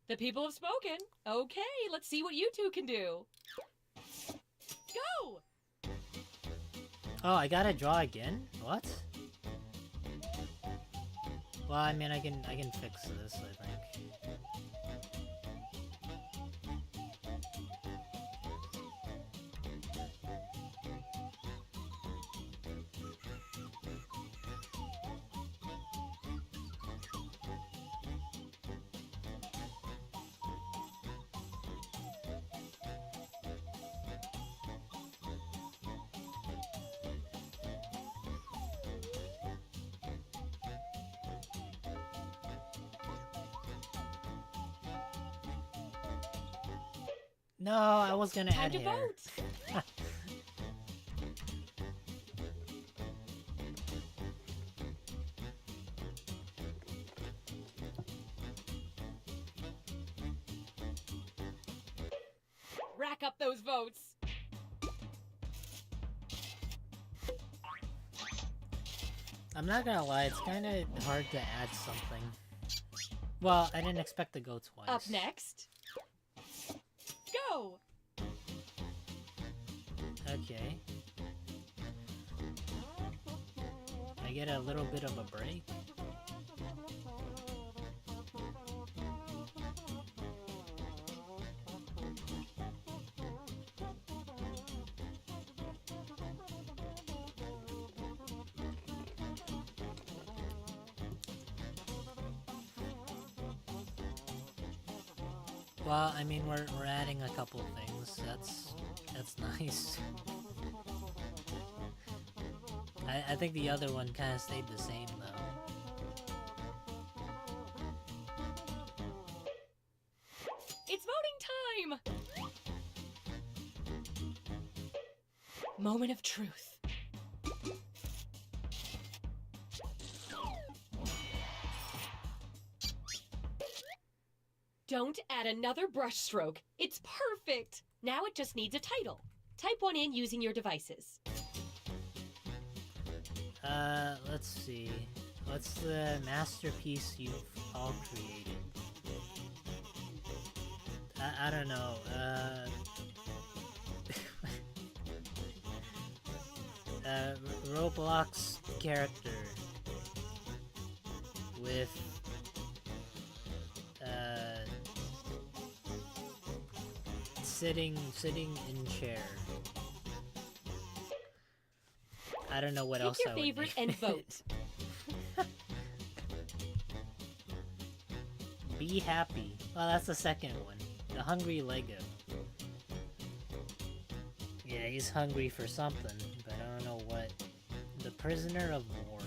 Speaker 3: The people have spoken. Okay, let's see what you two can do. Go!
Speaker 1: Oh, I gotta draw again? What? Well, I mean, I can fix this, I think. No, I was gonna
Speaker 3: Time
Speaker 1: add
Speaker 3: to
Speaker 1: hair.
Speaker 3: vote. Rack up those votes.
Speaker 1: I'm not gonna lie, it's kinda hard to add something. Well, I didn't expect to go twice.
Speaker 3: Up next. Go!
Speaker 1: Okay. I get a little bit of a break. Well, I mean, we're adding a couple things. That's nice. I think the other one kind of stayed the same though.
Speaker 3: time! Moment of truth. Don't add another brushstroke. It's perfect! Now it just needs a title. Type one in using your devices.
Speaker 1: Let's see. What's the masterpiece you've all created? I don't know, Roblox character with, sitting in chair. I don't know what else I would
Speaker 3: Pick your favorite
Speaker 1: name
Speaker 3: and vote.
Speaker 1: Be happy. Well, that's the second one. The hungry Lego. Yeah, he's hungry for something, but I don't know what. The prisoner of war.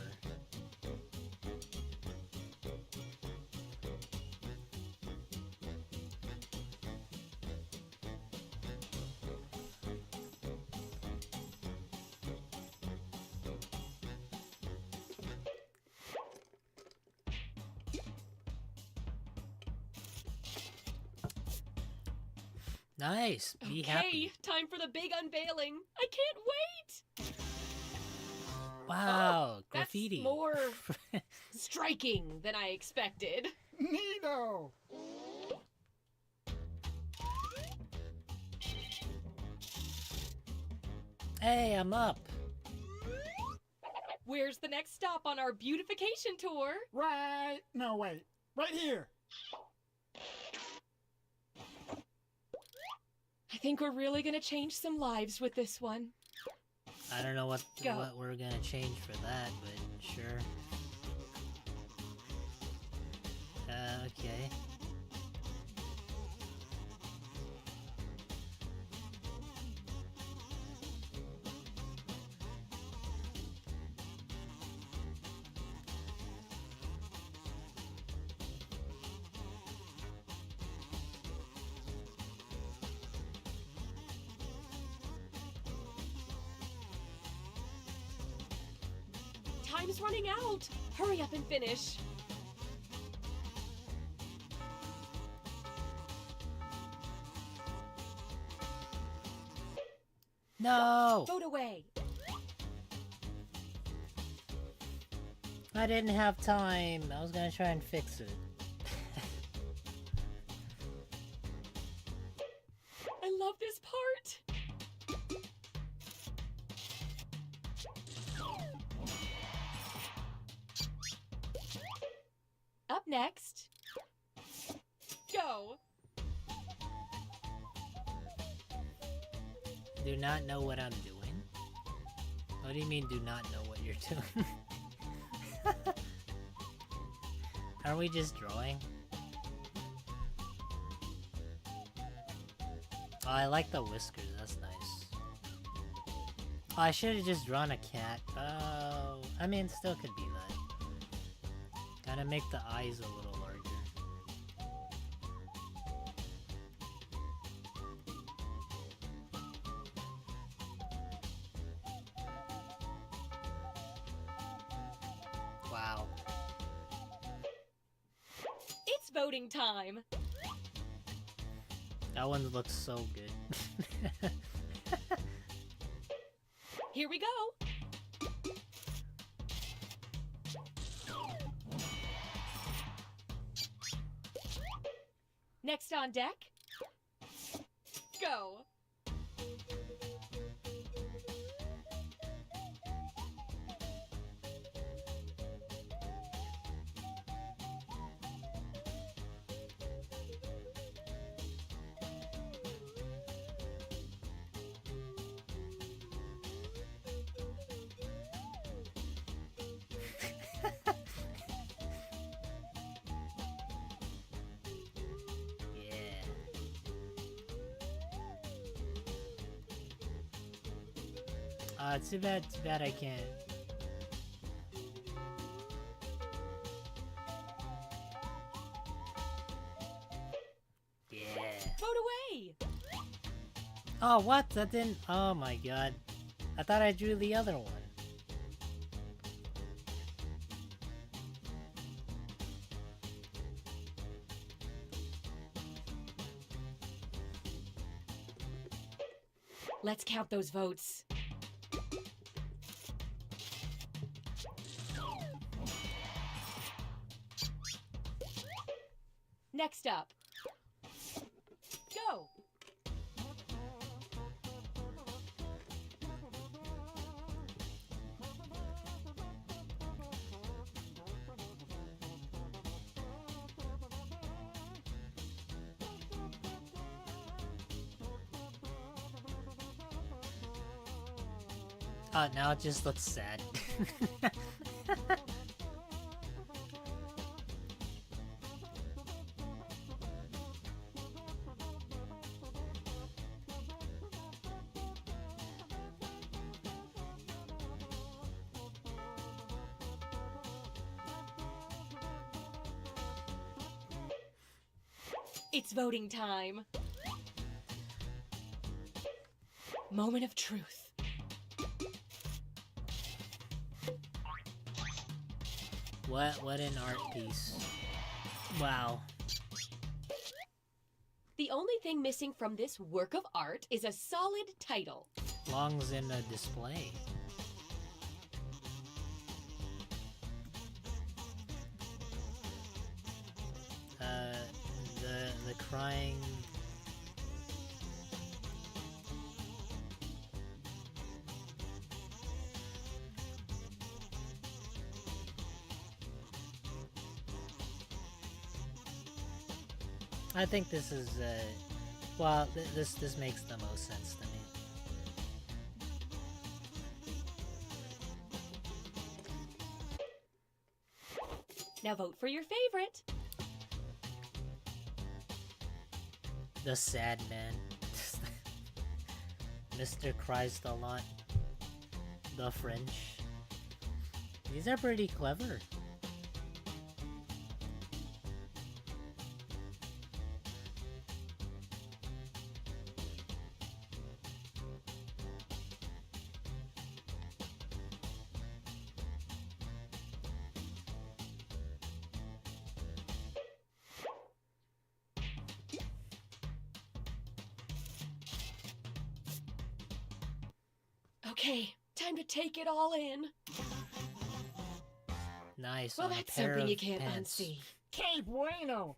Speaker 1: Nice! Be happy.
Speaker 3: Okay, time for the big unveiling. I can't wait!
Speaker 1: Wow,
Speaker 3: Oh,
Speaker 1: graffiti.
Speaker 3: That's more striking than I expected.
Speaker 4: Neato!
Speaker 1: Hey, I'm up.
Speaker 3: Where's the next stop on our beautification tour?
Speaker 4: Right. No, wait. Right here.
Speaker 3: I think we're really gonna change some lives with this one.
Speaker 1: I don't know what
Speaker 3: Go.
Speaker 1: we're gonna change for that, but sure. Okay.
Speaker 3: Time's running out! Hurry up and finish!
Speaker 1: No!
Speaker 3: Vote away!
Speaker 1: I didn't have time. I was gonna try and fix it.
Speaker 3: I love this part! Up next, go!
Speaker 1: Do not know what I'm doing? What do you mean do not know what you're doing? Are we just drawing? Oh, I like the whiskers, that's nice. Oh, I should have just drawn a cat. Oh, I mean, still could be that. Gotta make the eyes a little larger. Wow.
Speaker 3: It's voting time!
Speaker 1: That one looks so good.
Speaker 3: Here we go! Next on deck, go!
Speaker 1: Too bad I can't. Yeah.
Speaker 3: Vote away!
Speaker 1: Oh, what? That didn't... Oh my god. I thought I drew the other one.
Speaker 3: Let's count those votes. Next up. Go!
Speaker 1: Now it just looks sad.
Speaker 3: It's voting time. Moment of truth.
Speaker 1: What an art piece. Wow.
Speaker 3: The only thing missing from this work of art is a solid title.
Speaker 1: Belongs in a display. The crying... I think this is, well, this makes the most sense to me.
Speaker 3: Now vote for your favorite.
Speaker 1: The sad man. Mr. Cries a lot. The French. These are pretty clever.
Speaker 3: Okay, time to take it all in.
Speaker 1: Nice.
Speaker 3: Well,
Speaker 1: on
Speaker 3: that's
Speaker 1: a pair
Speaker 3: something you
Speaker 1: of
Speaker 3: can't
Speaker 1: pants.
Speaker 3: unsee.
Speaker 4: Que bueno!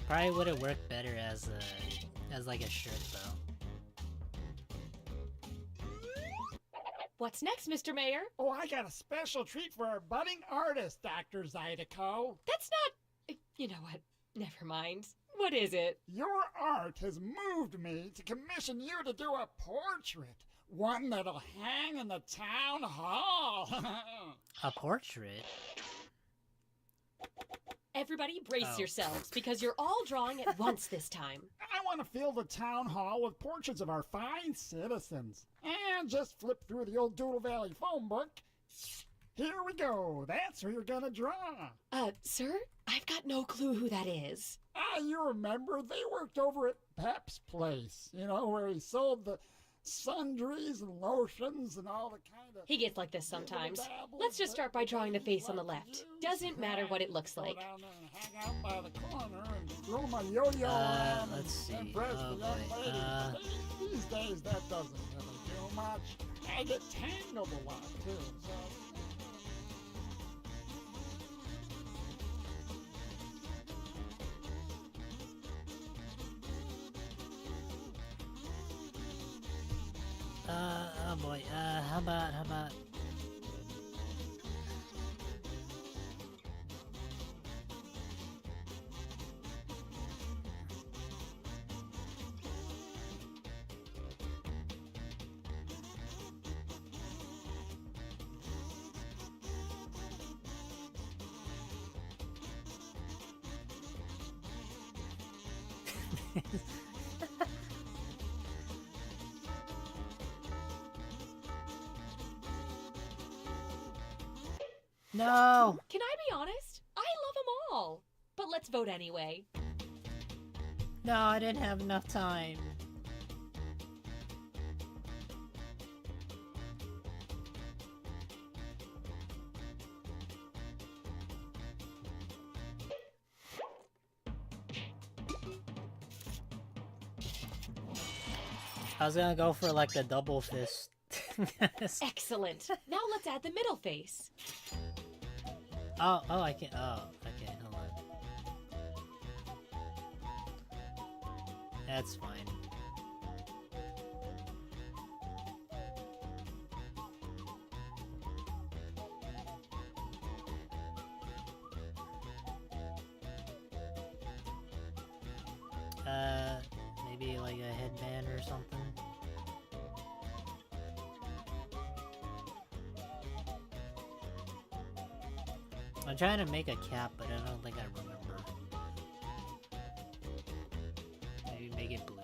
Speaker 1: Probably would have worked better as like a shirt though.
Speaker 3: What's next, Mr. Mayor?
Speaker 4: Oh, I got a special treat for our budding artist, Dr. Zydeco.
Speaker 3: That's not... You know what? Never mind. What is it?
Speaker 4: Your art has moved me to commission you to do a portrait. One that'll hang in the town hall.
Speaker 1: A portrait?
Speaker 3: Everybody brace
Speaker 1: Oh.
Speaker 3: yourselves, because you're all drawing at once this time.
Speaker 4: I want to fill the town hall with portraits of our fine citizens. And just flip through the old Doodle Valley phone book. Here we go. That's who you're gonna draw.
Speaker 3: Sir? I've got no clue who that is.
Speaker 4: Ah, you remember? They worked over at Pep's place. You know, where he sold the sundries and lotions and all the kind of...
Speaker 3: He gets like this sometimes. Let's just start by drawing the face on the left. Doesn't matter what it looks like.
Speaker 4: Go down there and hang out by the corner and throw my yo-yo around
Speaker 1: let's see.
Speaker 4: and impress
Speaker 1: Oh,
Speaker 4: the young
Speaker 1: boy.
Speaker 4: ladies. These days, that doesn't really do much. I get tangled a lot, too, so...
Speaker 1: Oh boy, how about... No!
Speaker 3: Can I be honest? I love them all. But let's vote anyway.
Speaker 1: No, I didn't have enough time. I was gonna go for like the double fist.
Speaker 3: Excellent. Now let's add the middle face.
Speaker 1: Oh, I can't. Oh, okay, hold on. That's fine. Maybe like a headband or something. I'm trying to make a cap, but I don't think I remember. Maybe make it blue.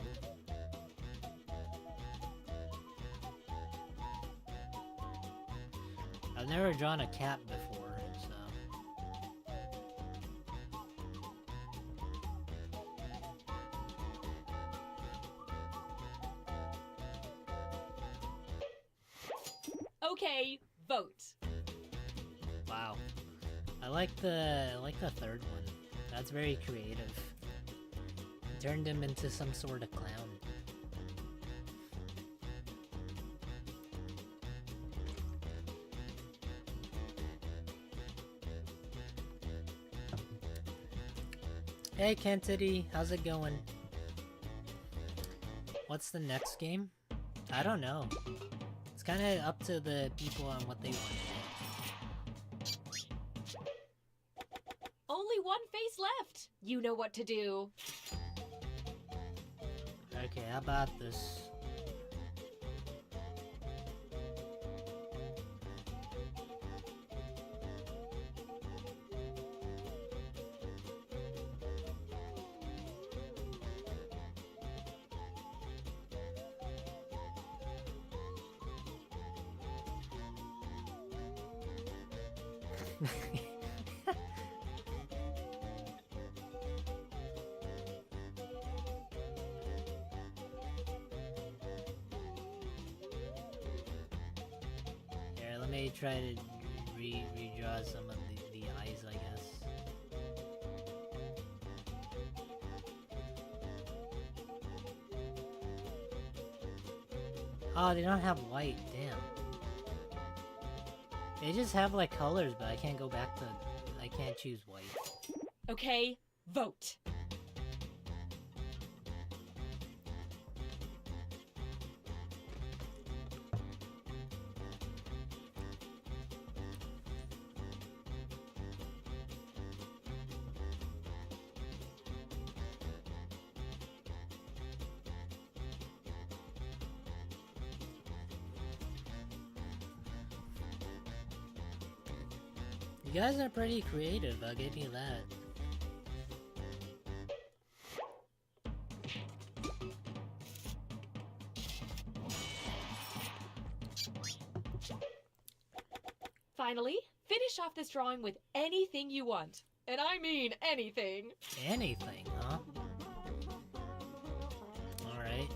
Speaker 1: I've never drawn a cap before, so...
Speaker 3: Okay, vote.
Speaker 1: Wow. I like the third one. That's very creative. Turned him into some sort of clown. Hey Kentity, how's it going? What's the next game? I don't know. It's kind of up to the people on what they want to do.
Speaker 3: Only one face left. You know what to do.
Speaker 1: Okay, how about this? Here, let me try to redraw some of the eyes, I guess. Oh, they don't have white, damn. They just have like colors, but I can't go back to... I can't choose white.
Speaker 3: Okay, vote.
Speaker 1: You guys are pretty creative, I'll give you that.
Speaker 3: Finally, finish off this drawing with anything you want. And I mean anything.
Speaker 1: Anything, huh? Alright.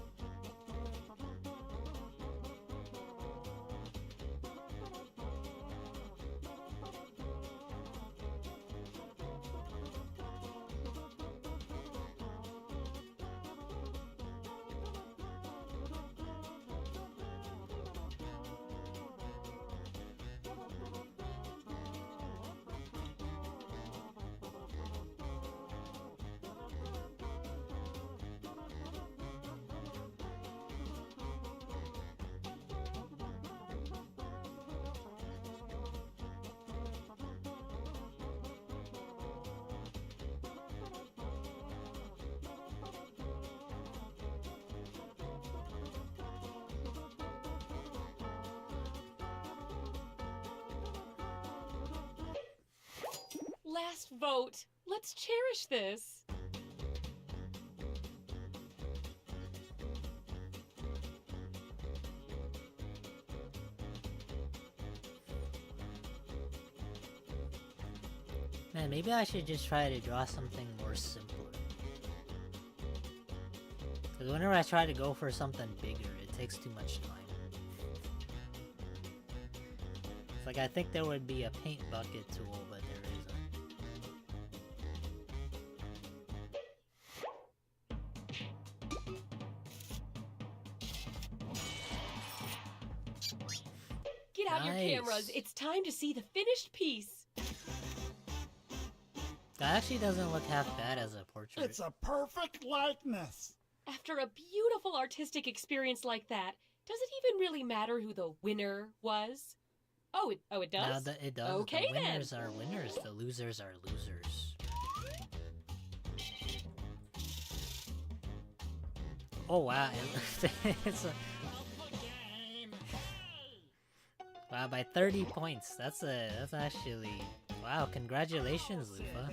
Speaker 3: Last vote. Let's cherish this.
Speaker 1: Man, maybe I should just try to draw something more simpler. Because whenever I try to go for something bigger, it takes too much time. It's like I think there would be a paint bucket tool, but there isn't.
Speaker 3: Get out your cameras. It's time to see the finished piece.
Speaker 1: That actually doesn't look half bad as a portrait.
Speaker 4: It's a perfect likeness.
Speaker 3: After a beautiful artistic experience like that, does it even really matter who the winner was? Oh, it does?
Speaker 1: No, it does.
Speaker 3: Okay,
Speaker 1: the winners are winners, the losers are losers. Oh wow, it's a... Wow, by 30 points. That's actually... Wow, congratulations, Lufa.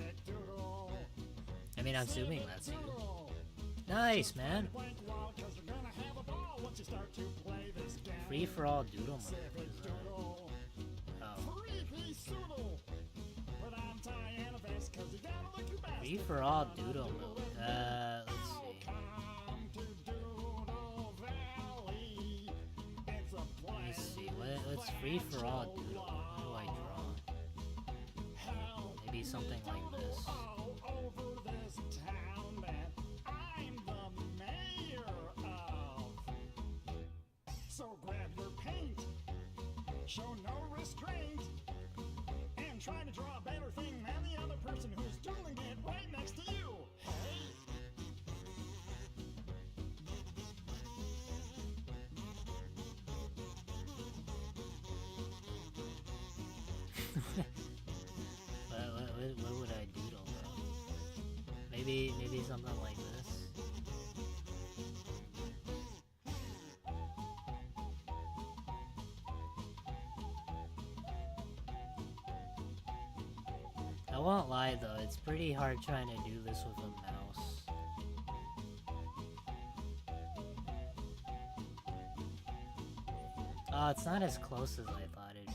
Speaker 1: I mean, I'm assuming that's you. Nice, man. Free-for-all doodle mode. Free-for-all doodle mode. Let's see. Let's see. What's free-for-all doodle? How do I draw? Maybe something like this.
Speaker 4: So grab your paint, show no restraint, and try to draw a better thing than the other person who's doodling it right next to you. Hey!
Speaker 1: What would I doodle though? Maybe something like this. I won't lie though, it's pretty hard trying to do this with a mouse. Oh, it's not as close as I thought it'd be.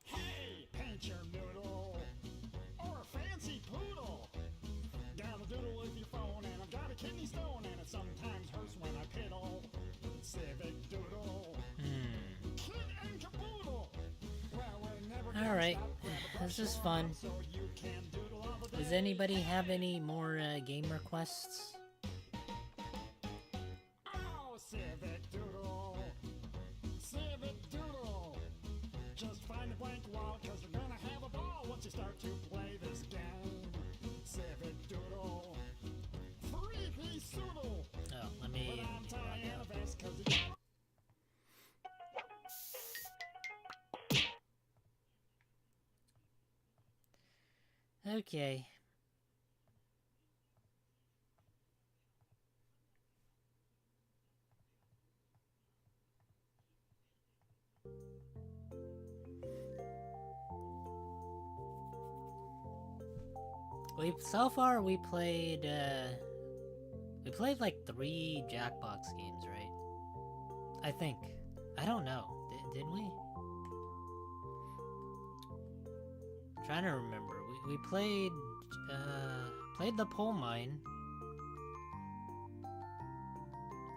Speaker 4: Hey, paint your noodle or a fancy poodle. Gotta doodle with your phone, and I've got a kidney stone, and it sometimes hurts when I piddle. Civic doodle. Kid and caboodle. Well,
Speaker 1: alright, this is fun. Does anybody have any more game requests?
Speaker 4: Oh, civic doodle. Civic doodle. Just find a blank wall, cause you're gonna have a ball once you start to play this game. Civic doodle. Three-piece doodle.
Speaker 1: Oh, let me okay. So far we played like 3 Jackbox games, right? I think. I don't know. Did we? I'm trying to remember. We played the Pole Mine.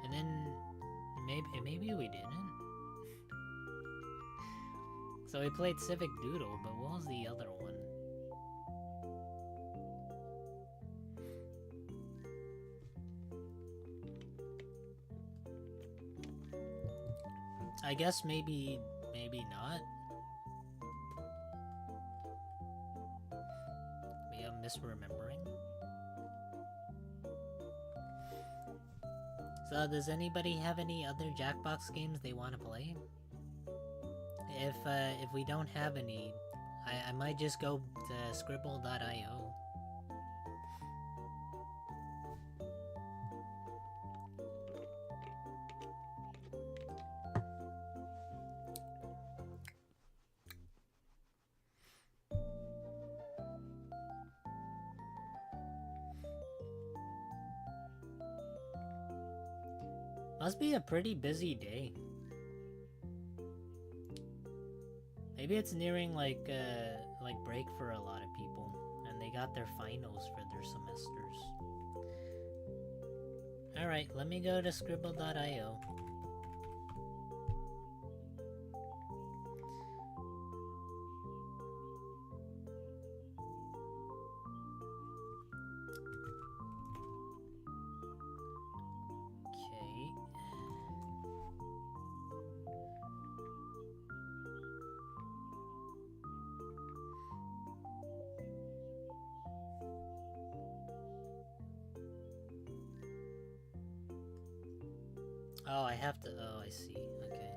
Speaker 1: And then maybe we didn't. So we played Civic Doodle, but what was the other one? I guess maybe not. Maybe I'm misremembering. So does anybody have any other Jackbox games they want to play? If we don't have any, I might just go to scribble.io. Must be a pretty busy day. Maybe it's nearing like break for a lot of people, and they got their finals for their semesters. Alright, let me go to scribble.io. Oh, I have to. Oh, I see. Okay.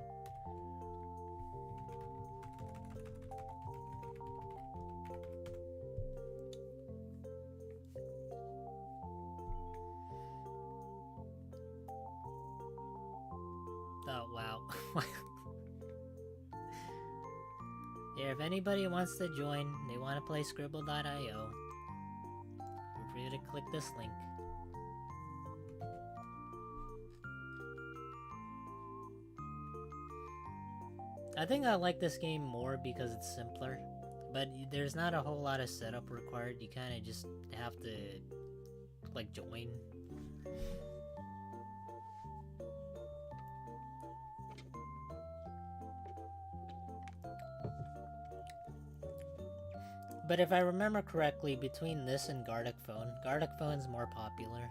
Speaker 1: Oh, wow. Yeah, if anybody wants to join, they want to play Scribble.io, feel free to click this link. I think I like this game more because it's simpler, but there's not a whole lot of setup required. You kind of just have to, like, join. But if I remember correctly, between this and Gartic Phone's more popular.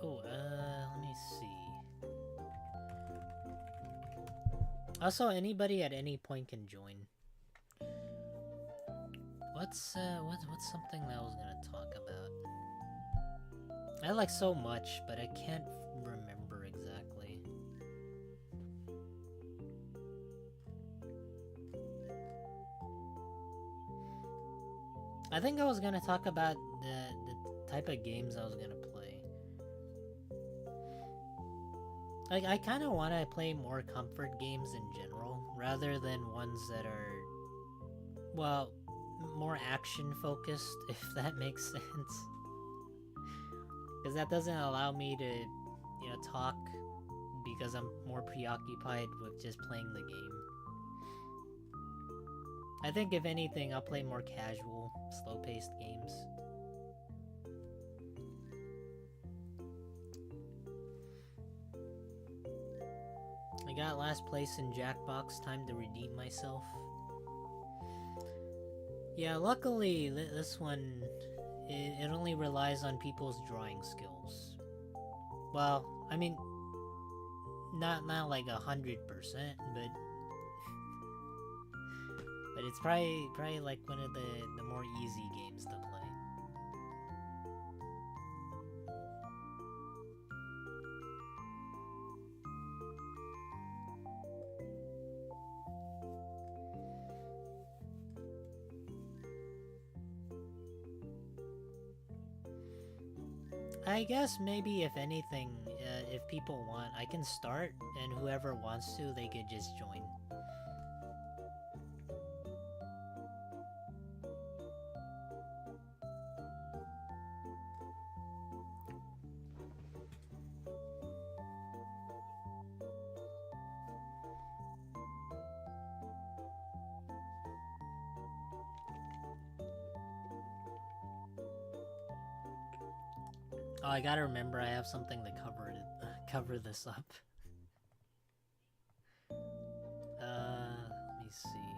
Speaker 1: Oh, let me see. Also, anybody at any point can join. What's something that I was gonna talk about? I like so much, but I can't remember exactly. I think I was gonna talk about the type of games I was gonna play. Like, I kind of want to play more comfort games in general, rather than ones that are, well, more action focused, if that makes sense. Because that doesn't allow me to, you know, talk, because I'm more preoccupied with just playing the game. I think if anything, I'll play more casual, slow-paced games. I got last place in Jackbox, time to redeem myself. Yeah, luckily this one, it only relies on people's drawing skills. Well, I mean, not like 100%, but it's probably like one of the more easy games to play. I guess maybe if anything, if people want, I can start, and whoever wants to, they could just join. Oh, I gotta remember I have something to cover this up. Let me see.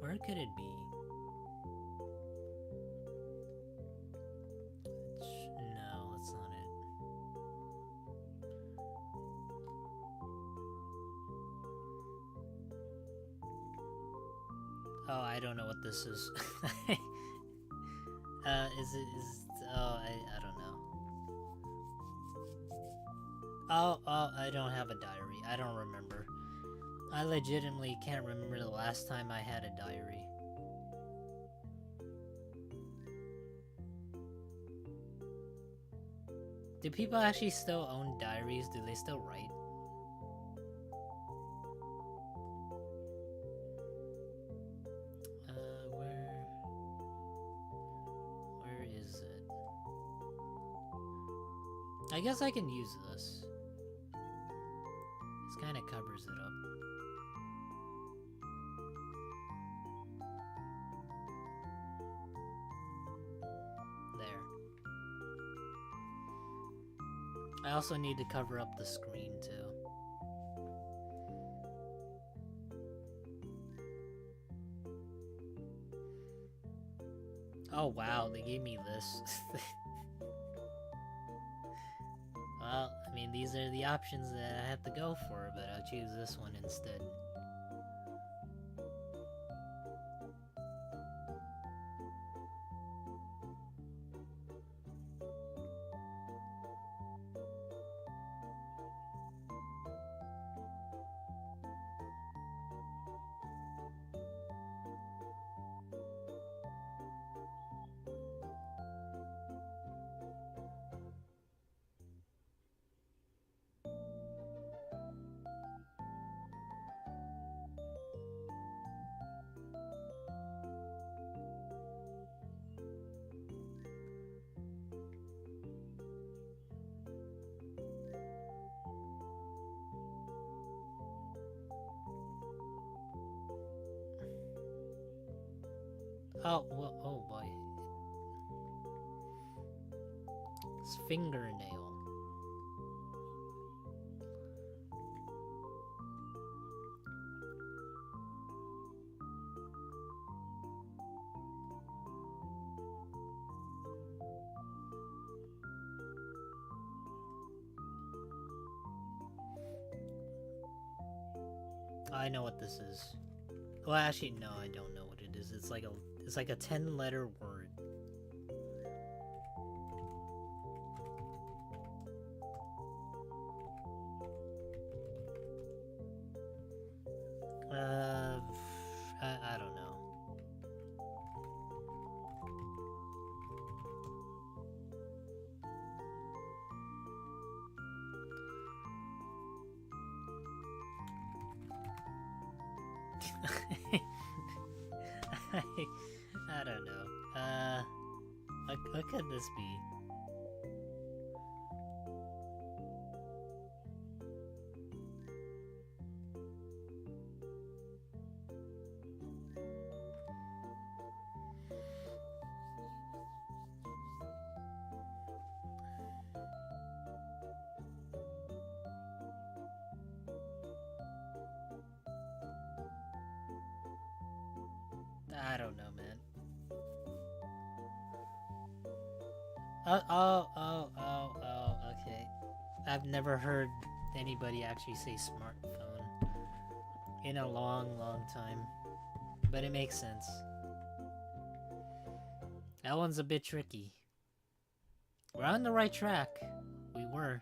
Speaker 1: Where could it be? No, that's not it. Oh, I don't know what this is. I don't know. Oh, I don't have a diary. I don't remember. I legitimately can't remember the last time I had a diary. Do people actually still own diaries? Do they still write? Where is it? I guess I can use this. This kind of covers it up. There. I also need to cover up the screen too. Oh wow, they gave me this. Well, I mean, these are the options that I have to go for, but I'll choose this one instead. Oh, well, oh boy. It's fingernail. I know what this is. Well, actually, no, I don't know what it is. It's like a 10-letter word. I don't know. I don't know. What could this be? I don't know, man. Okay. I've never heard anybody actually say smartphone in a long, long time. But it makes sense. That one's a bit tricky. We're on the right track. We were.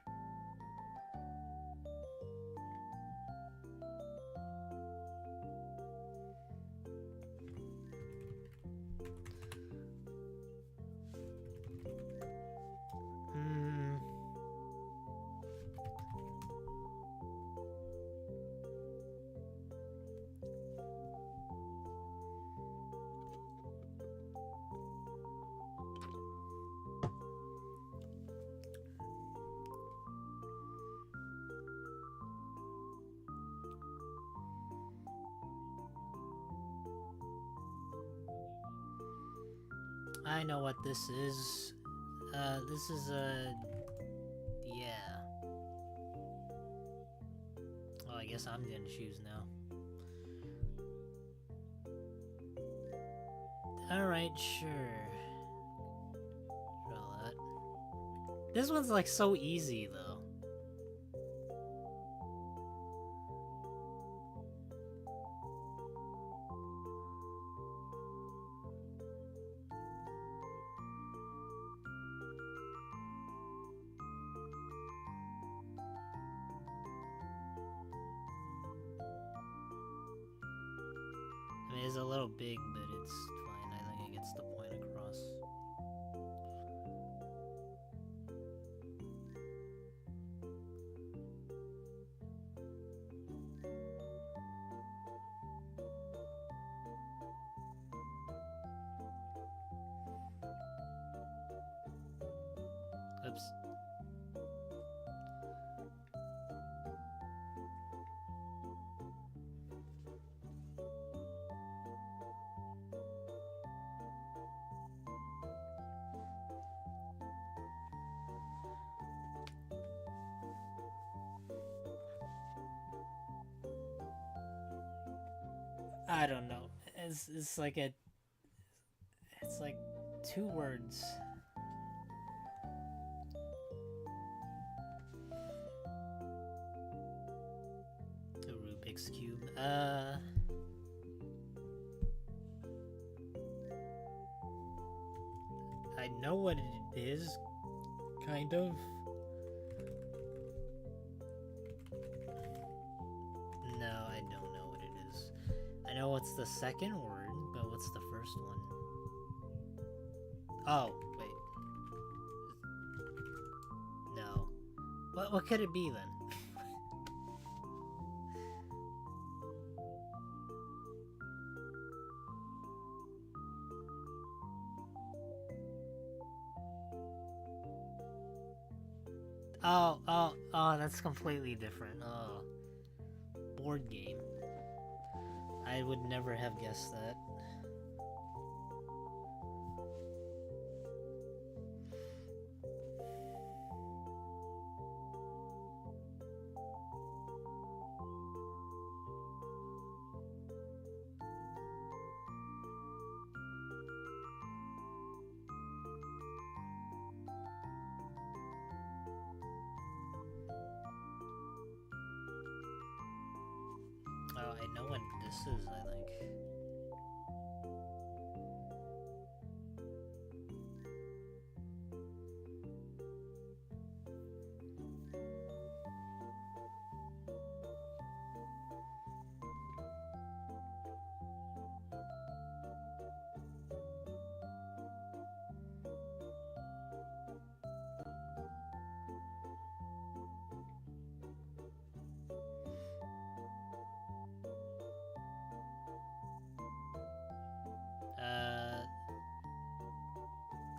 Speaker 1: I know what this is. This is a... yeah. Well, I guess I'm gonna choose now. Alright, sure. Draw that. This one's like so easy though. I mean, it's a little big, but it's fine. I think it gets the point across. I don't know. It's like a... It's like 2 words. The Rubik's Cube. I know what it is, kind of. No, I don't know what it is. I know what's the second word, but what's the first one? Oh, wait. No. What could it be then? Oh, that's completely different. Oh. Board game. I would never have guessed that. Oh, I know what this is, I think.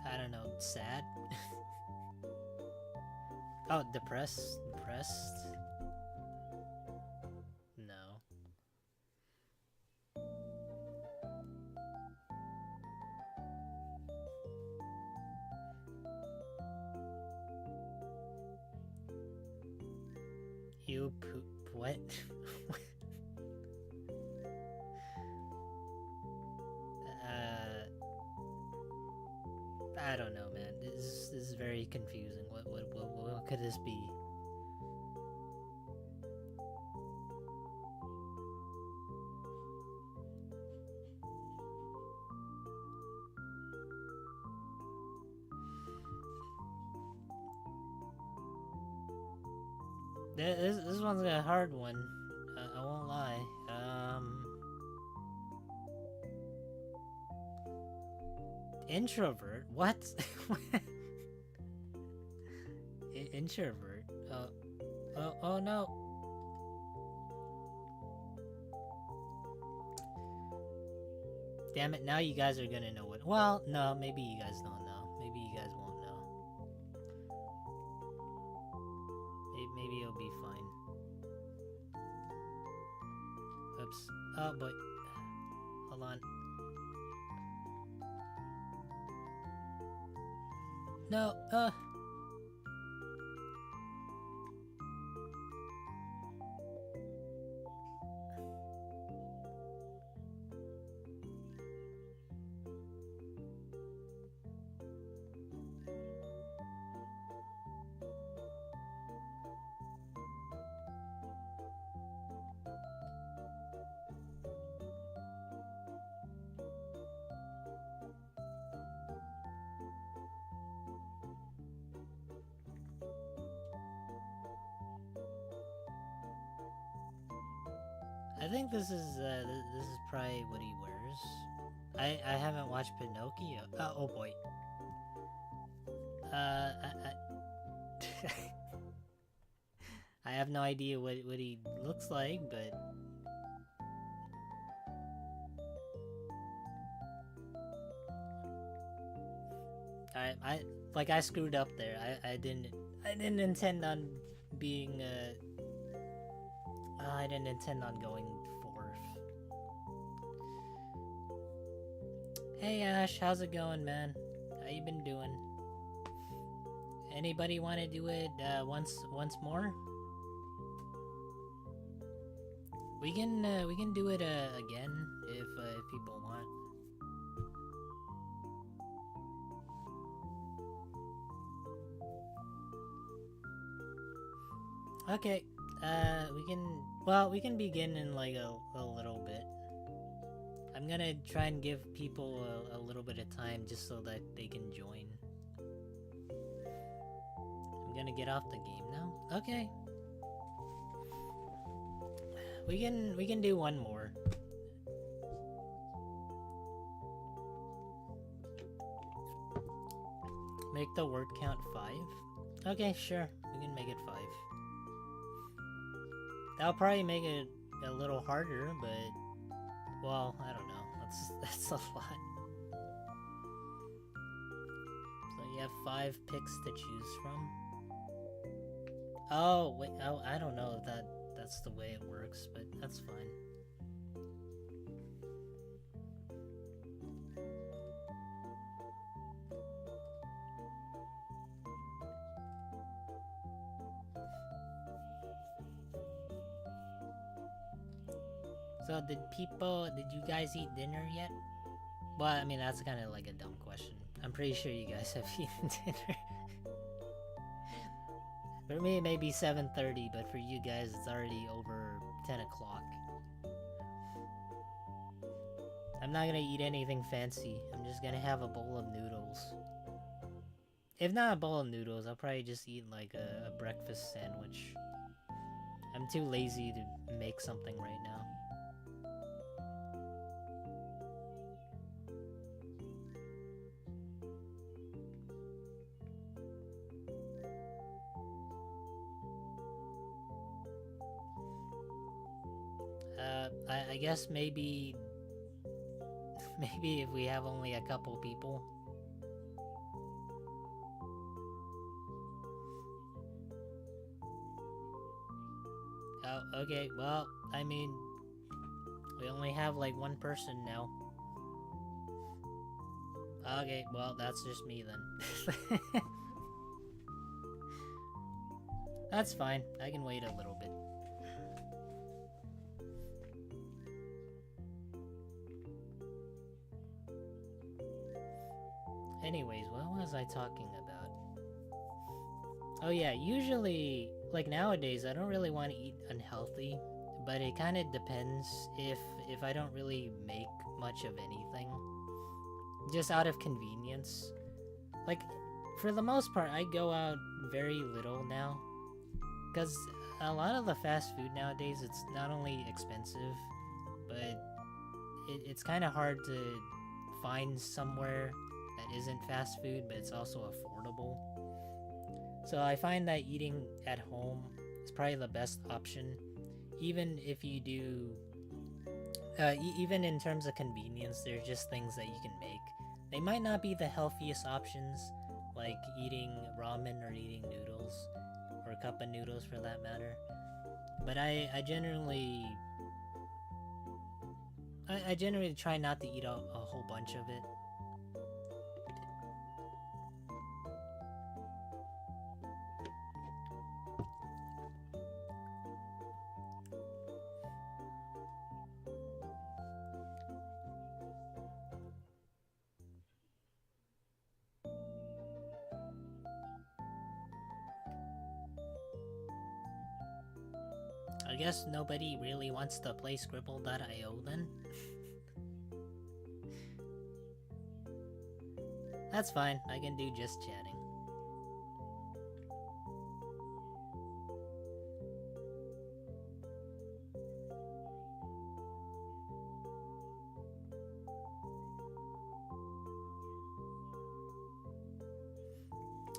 Speaker 1: I don't know, sad? Oh, depressed? Depressed? No. You poop, what? I don't know, man. This is very confusing. What could this be? This one's a hard one. I won't lie. Introvert? What? Introvert? Oh no. Damn it, now you guys are gonna know what. Well, no, maybe you guys don't know. Maybe you guys won't know. Maybe it'll be fine. Oops. Oh boy. Hold on. No, I think this is probably what he wears. I haven't watched Pinocchio. Oh boy. I have no idea what he looks like, but I screwed up there. I didn't intend on being I didn't intend on going fourth. Hey Ash, how's it going, man? How you been doing? Anybody want to do it once more? We can do it again people want. Okay, we can begin in like a little bit. I'm gonna try and give people a little bit of time just so that they can join. I'm gonna get off the game now. Okay. We can do one more. Make the word count 5. Okay, sure. We can make it 5. That'll probably make it a little harder, but well, I don't know. That's a lot. So you have 5 picks to choose from. Oh wait, I don't know if that's the way it works, but that's fine. So did you guys eat dinner yet? Well, I mean, that's kind of like a dumb question. I'm pretty sure you guys have eaten dinner. For me, it may be 7:30, but for you guys, it's already over 10 o'clock. I'm not gonna eat anything fancy. I'm just gonna have a bowl of noodles. If not a bowl of noodles, I'll probably just eat like a breakfast sandwich. I'm too lazy to make something right now. I guess maybe if we have only a couple people. Oh, okay, well, I mean, we only have like one person now. Okay, well, that's just me then. That's fine, I can wait a little bit. Anyways, what was I talking about? Oh yeah, usually, like nowadays, I don't really want to eat unhealthy, but it kind of depends if I don't really make much of anything. Just out of convenience. Like, for the most part, I go out very little now. Because a lot of the fast food nowadays, it's not only expensive, but it's kind of hard to find somewhere that isn't fast food, but it's also affordable. So I find that eating at home is probably the best option, even if you do, even in terms of convenience, there's just things that you can make. They might not be the healthiest options, like eating ramen or eating noodles, or a cup of noodles for that matter, but I generally try not to eat a whole bunch of it. I guess nobody really wants to play Scribble.io then? That's fine, I can do just chatting.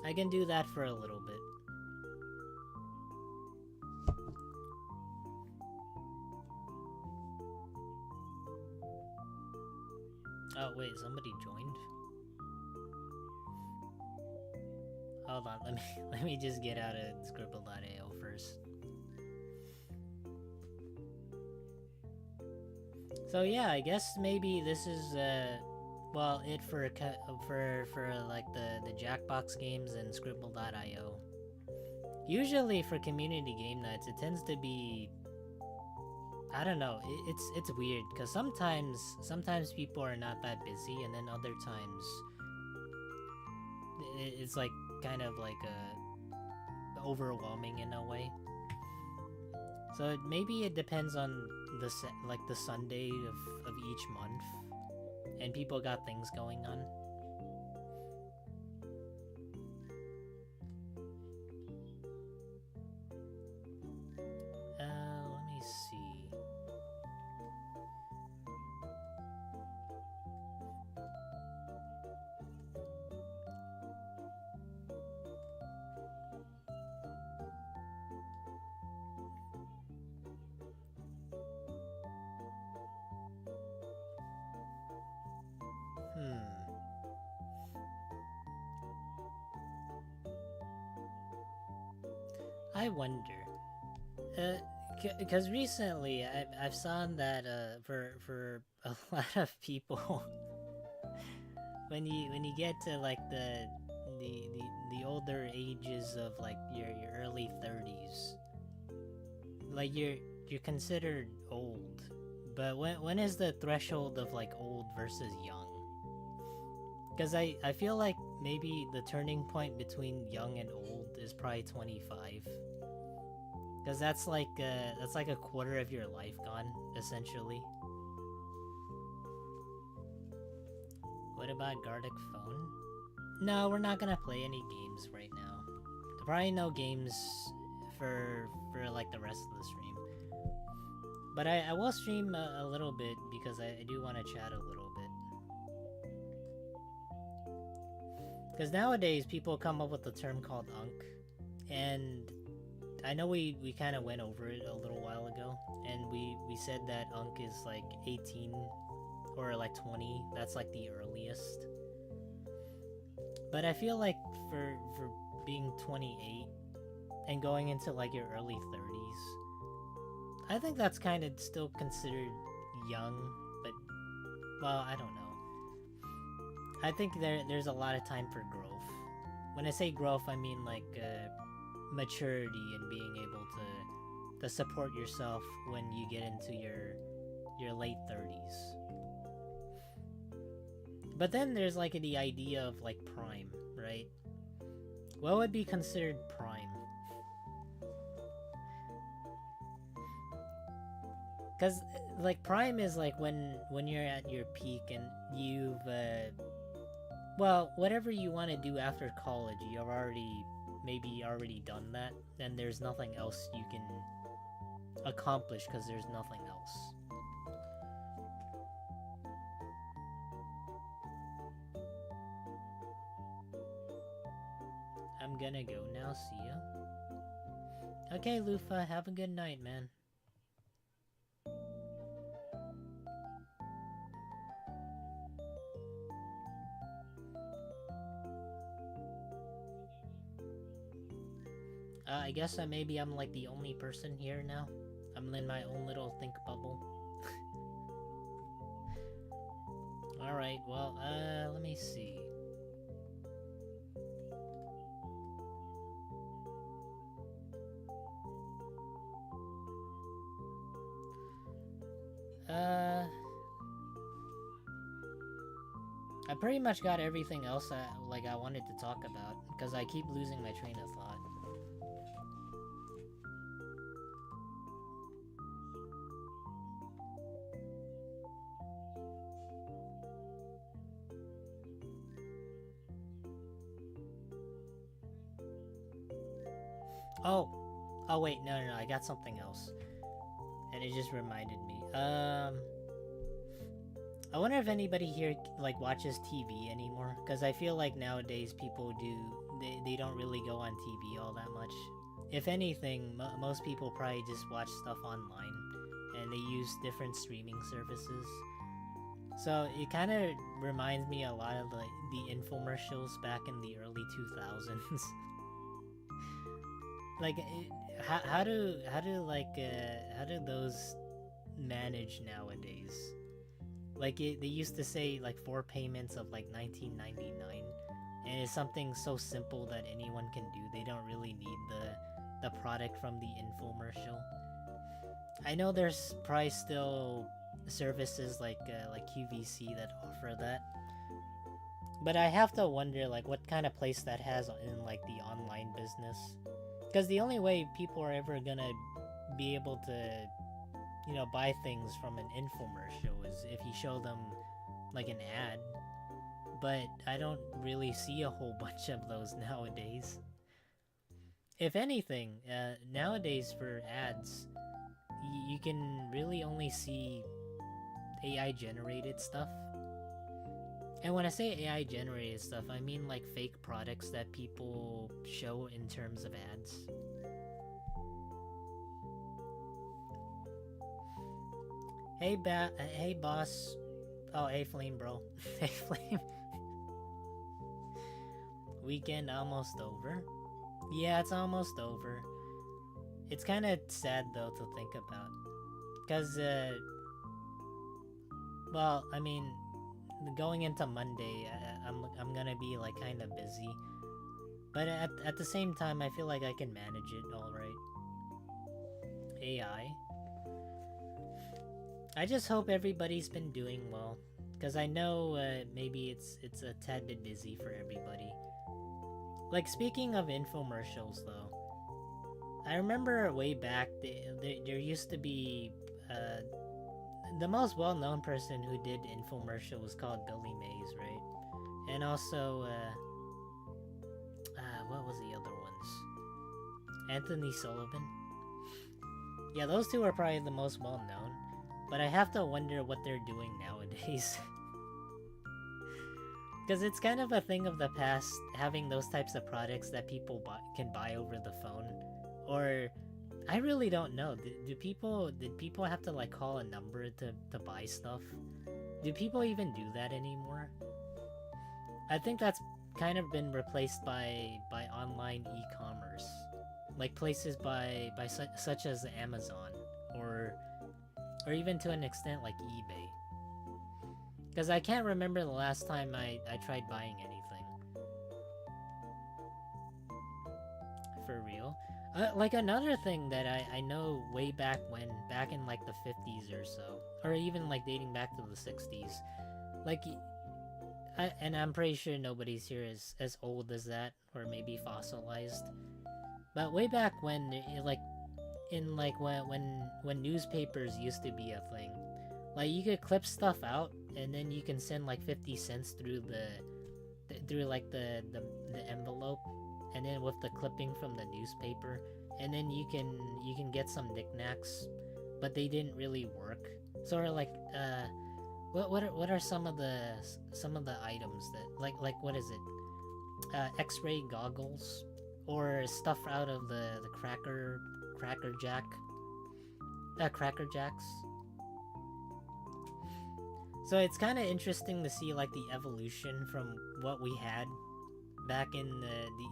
Speaker 1: I can do that for a little bit. Oh wait, somebody joined? Hold on, let me just get out of Scribble.io first. So yeah, I guess maybe this is well, it for like the Jackbox games and I don't know. It's weird because sometimes people are not that busy, and then other times it's like kind of like overwhelming in a way. So maybe it depends on the Sunday of each month, and people got things going on. Let me see. I wonder. Because recently I've seen that for a lot of people, when you get to like the older ages of like your early 30s, like you're considered old. But when is the threshold of like old versus young? Because I feel like maybe the turning point between young and old is probably 25. Because that's like a quarter of your life gone, essentially. What about Gardic Phone? No, we're not gonna play any games right now. Probably no games for like the rest of the stream. But I will stream a little bit because I do want to chat a little bit. Because nowadays people come up with a term called Unk, and I know we kind of went over it a little while ago, and we said that Unk is like 18 or like 20. That's like the earliest. But I feel like for being 28 and going into like your early 30s, I think that's kind of still considered young, but well, I don't know. I think there's a lot of time for growth. When I say growth, I mean like maturity and being able to support yourself when you get into your late 30s. But then there's like the idea of like prime, right? What would be considered prime? Because like prime is like when you're at your peak and you've well, whatever you want to do after college, you've already done that, and there's nothing else you can accomplish because there's nothing else. I'm gonna go now, see ya. Okay, Lufa, have a good night, man. I guess maybe I'm like the only person here now. I'm in my own little think bubble. Alright, well, let me see. I pretty much got everything else I wanted to talk about, because I keep losing my train of thought. Oh wait, no, I got something else. And it just reminded me. I wonder if anybody here, like, watches TV anymore? Because I feel like nowadays people they don't really go on TV all that much. If anything, most people probably just watch stuff online, and they use different streaming services. So it kind of reminds me a lot of the infomercials back in the early 2000s. Like, how do those manage nowadays? Like, they used to say like 4 payments of like $19.99, and it's something so simple that anyone can do. They don't really need the product from the infomercial. I know there's probably still services like QVC that offer that, but I have to wonder like what kind of place that has in like the online business, because the only way people are ever gonna be able to, you know, buy things from an infomercial is if you show them like an ad, but I don't really see a whole bunch of those nowadays. If anything, nowadays for ads, you can really only see AI generated stuff. And when I say AI generated stuff, I mean like fake products that people show in terms of ads. Hey boss. Oh, hey Flame bro. Hey Flame. Weekend almost over? Yeah, it's almost over. It's kind of sad though to think about. Cause well, I mean, going into Monday, I'm gonna be like kind of busy, but at the same time, I feel like I can manage it all right. AI. I just hope everybody's been doing well, cause I know maybe it's a tad bit busy for everybody. Like speaking of infomercials though, I remember way back there used to be the most well-known person who did infomercial was called Billy Mays, right? And also what was the other ones? Anthony Sullivan. Yeah, those two are probably the most well-known, but I have to wonder what they're doing nowadays. Because it's kind of a thing of the past, having those types of products that people can buy over the phone. Or, I really don't know. Did people have to like call a number to buy stuff? Do people even do that anymore? I think that's kind of been replaced by online e-commerce. Like places such as Amazon or even to an extent like eBay. Because I can't remember the last time I tried buying anything. For real. Like another thing that I know way back in like the 50s or so, or even like dating back to the 60s. Like, and I'm pretty sure nobody's here is as old as that, or maybe fossilized. But way back when, when newspapers used to be a thing, like you could clip stuff out and then you can send like 50 cents through the envelope, and then with the clipping from the newspaper, and then you can get some knickknacks, but they didn't really work. Sort of like what are some of the items that like what is it? X-ray goggles or stuff out of the Cracker Jacks. So it's kind of interesting to see like the evolution from what we had back in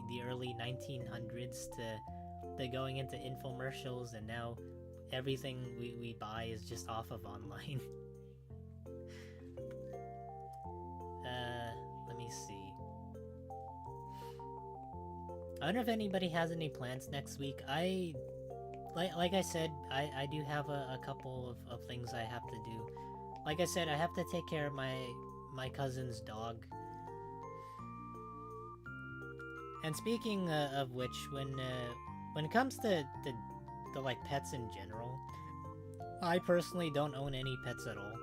Speaker 1: the early 1900s to going into infomercials, and now everything we buy is just off of online. Let me see. I wonder if anybody has any plans next week. Like I said, I do have a couple of things I have to do. Like I said, I have to take care of my cousin's dog. And speaking of which, when it comes to like pets in general, I personally don't own any pets at all.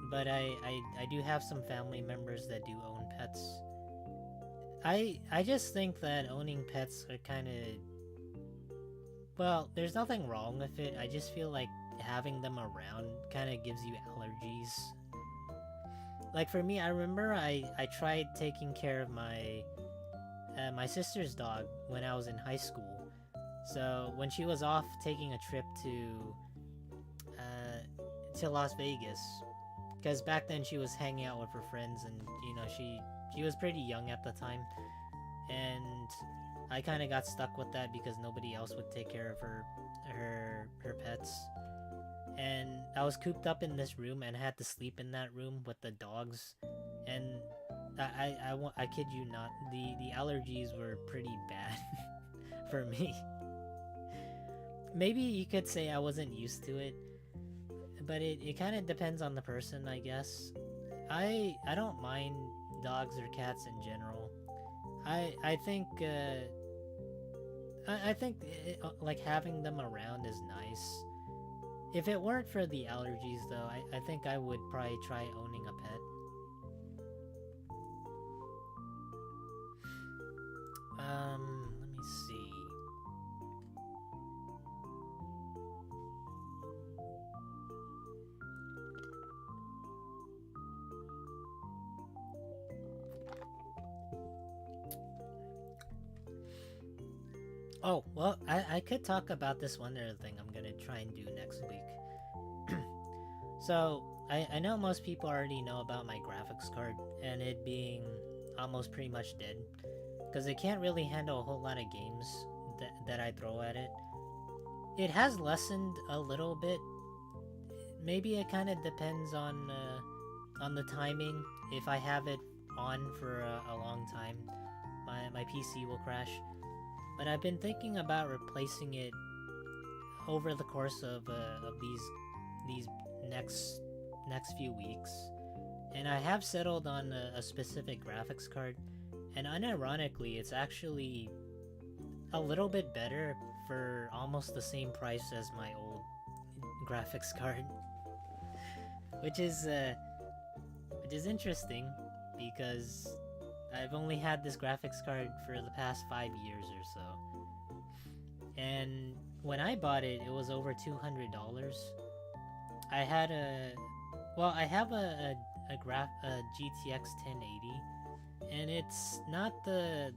Speaker 1: But I do have some family members that do own pets. I just think that owning pets are kind of... Well, there's nothing wrong with it. I just feel like having them around kind of gives you allergies. Like for me, I remember I tried taking care of my sister's dog when I was in high school. So when she was off taking a trip to Las Vegas, because back then she was hanging out with her friends, and you know she was pretty young at the time, and I kind of got stuck with that because nobody else would take care of her pets. And I was cooped up in this room and had to sleep in that room with the dogs, and I kid you not, the allergies were pretty bad for me. maybe you could say I wasn't used to it, but it kind of depends on the person, I guess. I don't mind dogs or cats in general. I think I think like having them around is nice. If it weren't for the allergies, though, I think I would probably try owning a pet. Let me see. Oh, well, I could talk about this one other thing I'm gonna try and do next week. So, I know most people already know about my graphics card and it being almost pretty much dead, because it can't really handle a whole lot of games that I throw at it. It has lessened a little bit. Maybe it kind of depends on the timing. If I have it on for a long time, my PC will crash. But I've been thinking about replacing it over the course of these next few weeks, and I have settled on a specific graphics card, and unironically, it's actually a little bit better for almost the same price as my old graphics card, which is interesting because I've only had this graphics card for the past 5 years or so. And when I bought it, it was over $200. I had I have a GTX 1080, and it's not the,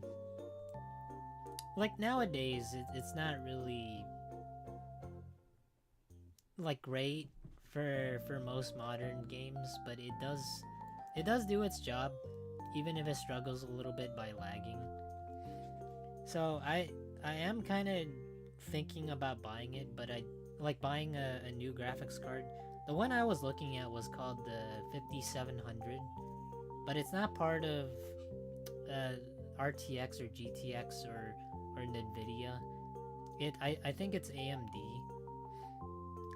Speaker 1: like, nowadays it's not really like great for most modern games, but it does do its job, even if it struggles a little bit by lagging. So I am kind of thinking about buying it, but I like buying a new graphics card. The one I was looking at was called the 5700, but it's not part of RTX or GTX or NVIDIA. I think it's AMD.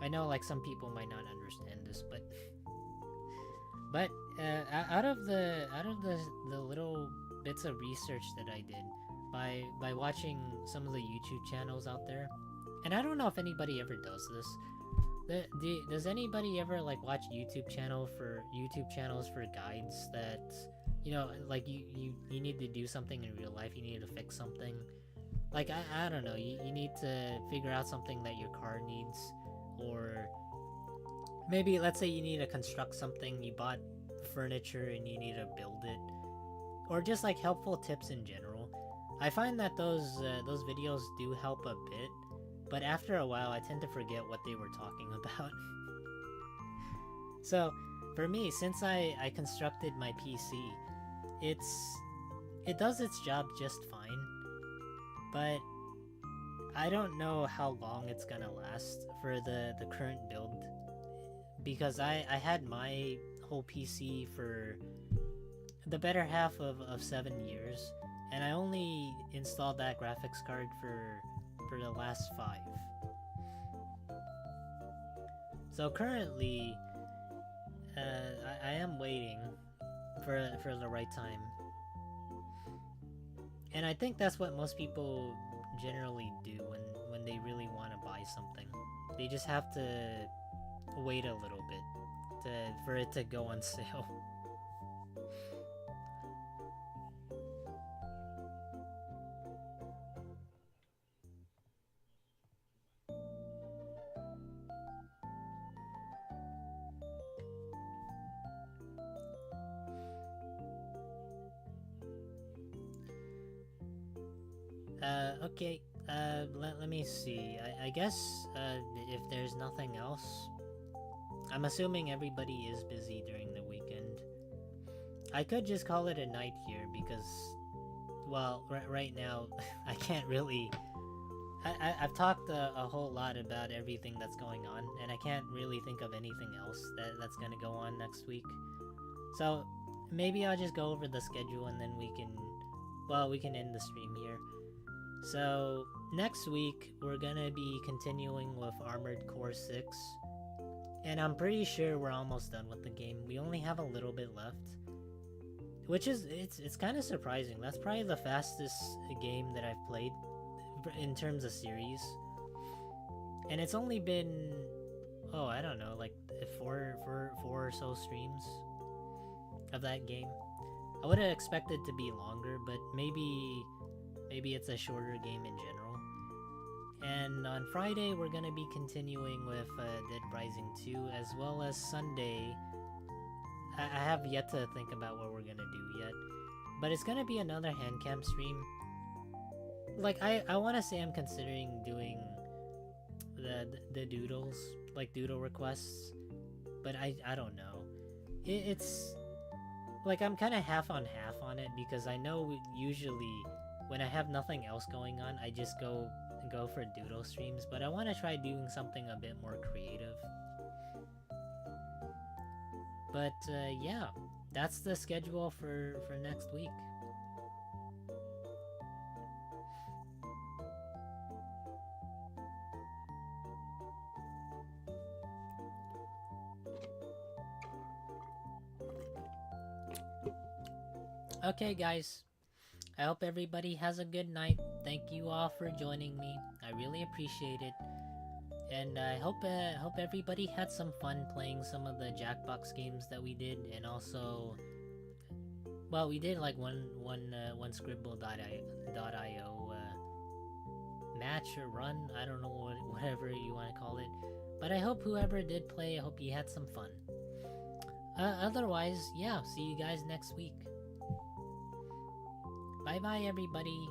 Speaker 1: I know, like, some people might not understand this, but out of the little bits of research that I did by watching some of the YouTube channels out there, and I don't know if anybody ever does this. Does anybody ever like watch YouTube channels for guides that, you know, like you need to do something in real life, you need to fix something, like I don't know, you need to figure out something that your car needs, or maybe let's say you need to construct something, you bought furniture and you need to build it, or just like helpful tips in general. I find that those videos do help a bit, but after a while I tend to forget what they were talking about. So for me, since I constructed my PC, it does its job just fine, but I don't know how long it's gonna last for the current build, because I had my whole PC for the better half of 7 years, and I only installed that graphics card for the last 5. So currently, I am waiting for the right time, and I think that's what most people generally do when they really want to buy something. They just have to wait a little bit for it to go on sale. Okay, let me see. I guess, if there's nothing else, I'm assuming everybody is busy during the weekend. I could just call it a night here because, well, right now, I can't really... I've talked a whole lot about everything that's going on, and I can't really think of anything else that's gonna go on next week. So, maybe I'll just go over the schedule and then we can end the stream here. So, next week we're gonna be continuing with Armored Core 6. And I'm pretty sure we're almost done with the game. We only have a little bit left. Which is, it's kind of surprising. That's probably the fastest game that I've played in terms of series. And it's only been, oh, I don't know, like four or so streams of that game. I would have expected to be longer, but maybe it's a shorter game in general. And on Friday, we're gonna be continuing with Dead Rising 2, as well as Sunday. I have yet to think about what we're gonna do yet, but it's gonna be another hand cam stream. Like, I want to say I'm considering doing the doodles, like doodle requests, but I don't know. It's like I'm kind of half on it, because I know usually when I have nothing else going on, I just go for doodle streams, but I want to try doing something a bit more creative. But yeah, that's the schedule for next week. Okay guys, I hope everybody has a good night. Thank you all for joining me. I really appreciate it. And I hope everybody had some fun playing some of the Jackbox games that we did, and also, well, we did like one Scribble.io match or run. I don't know whatever you want to call it, but I hope whoever did play, I hope you had some fun. Otherwise, yeah, see you guys next week. Bye bye everybody.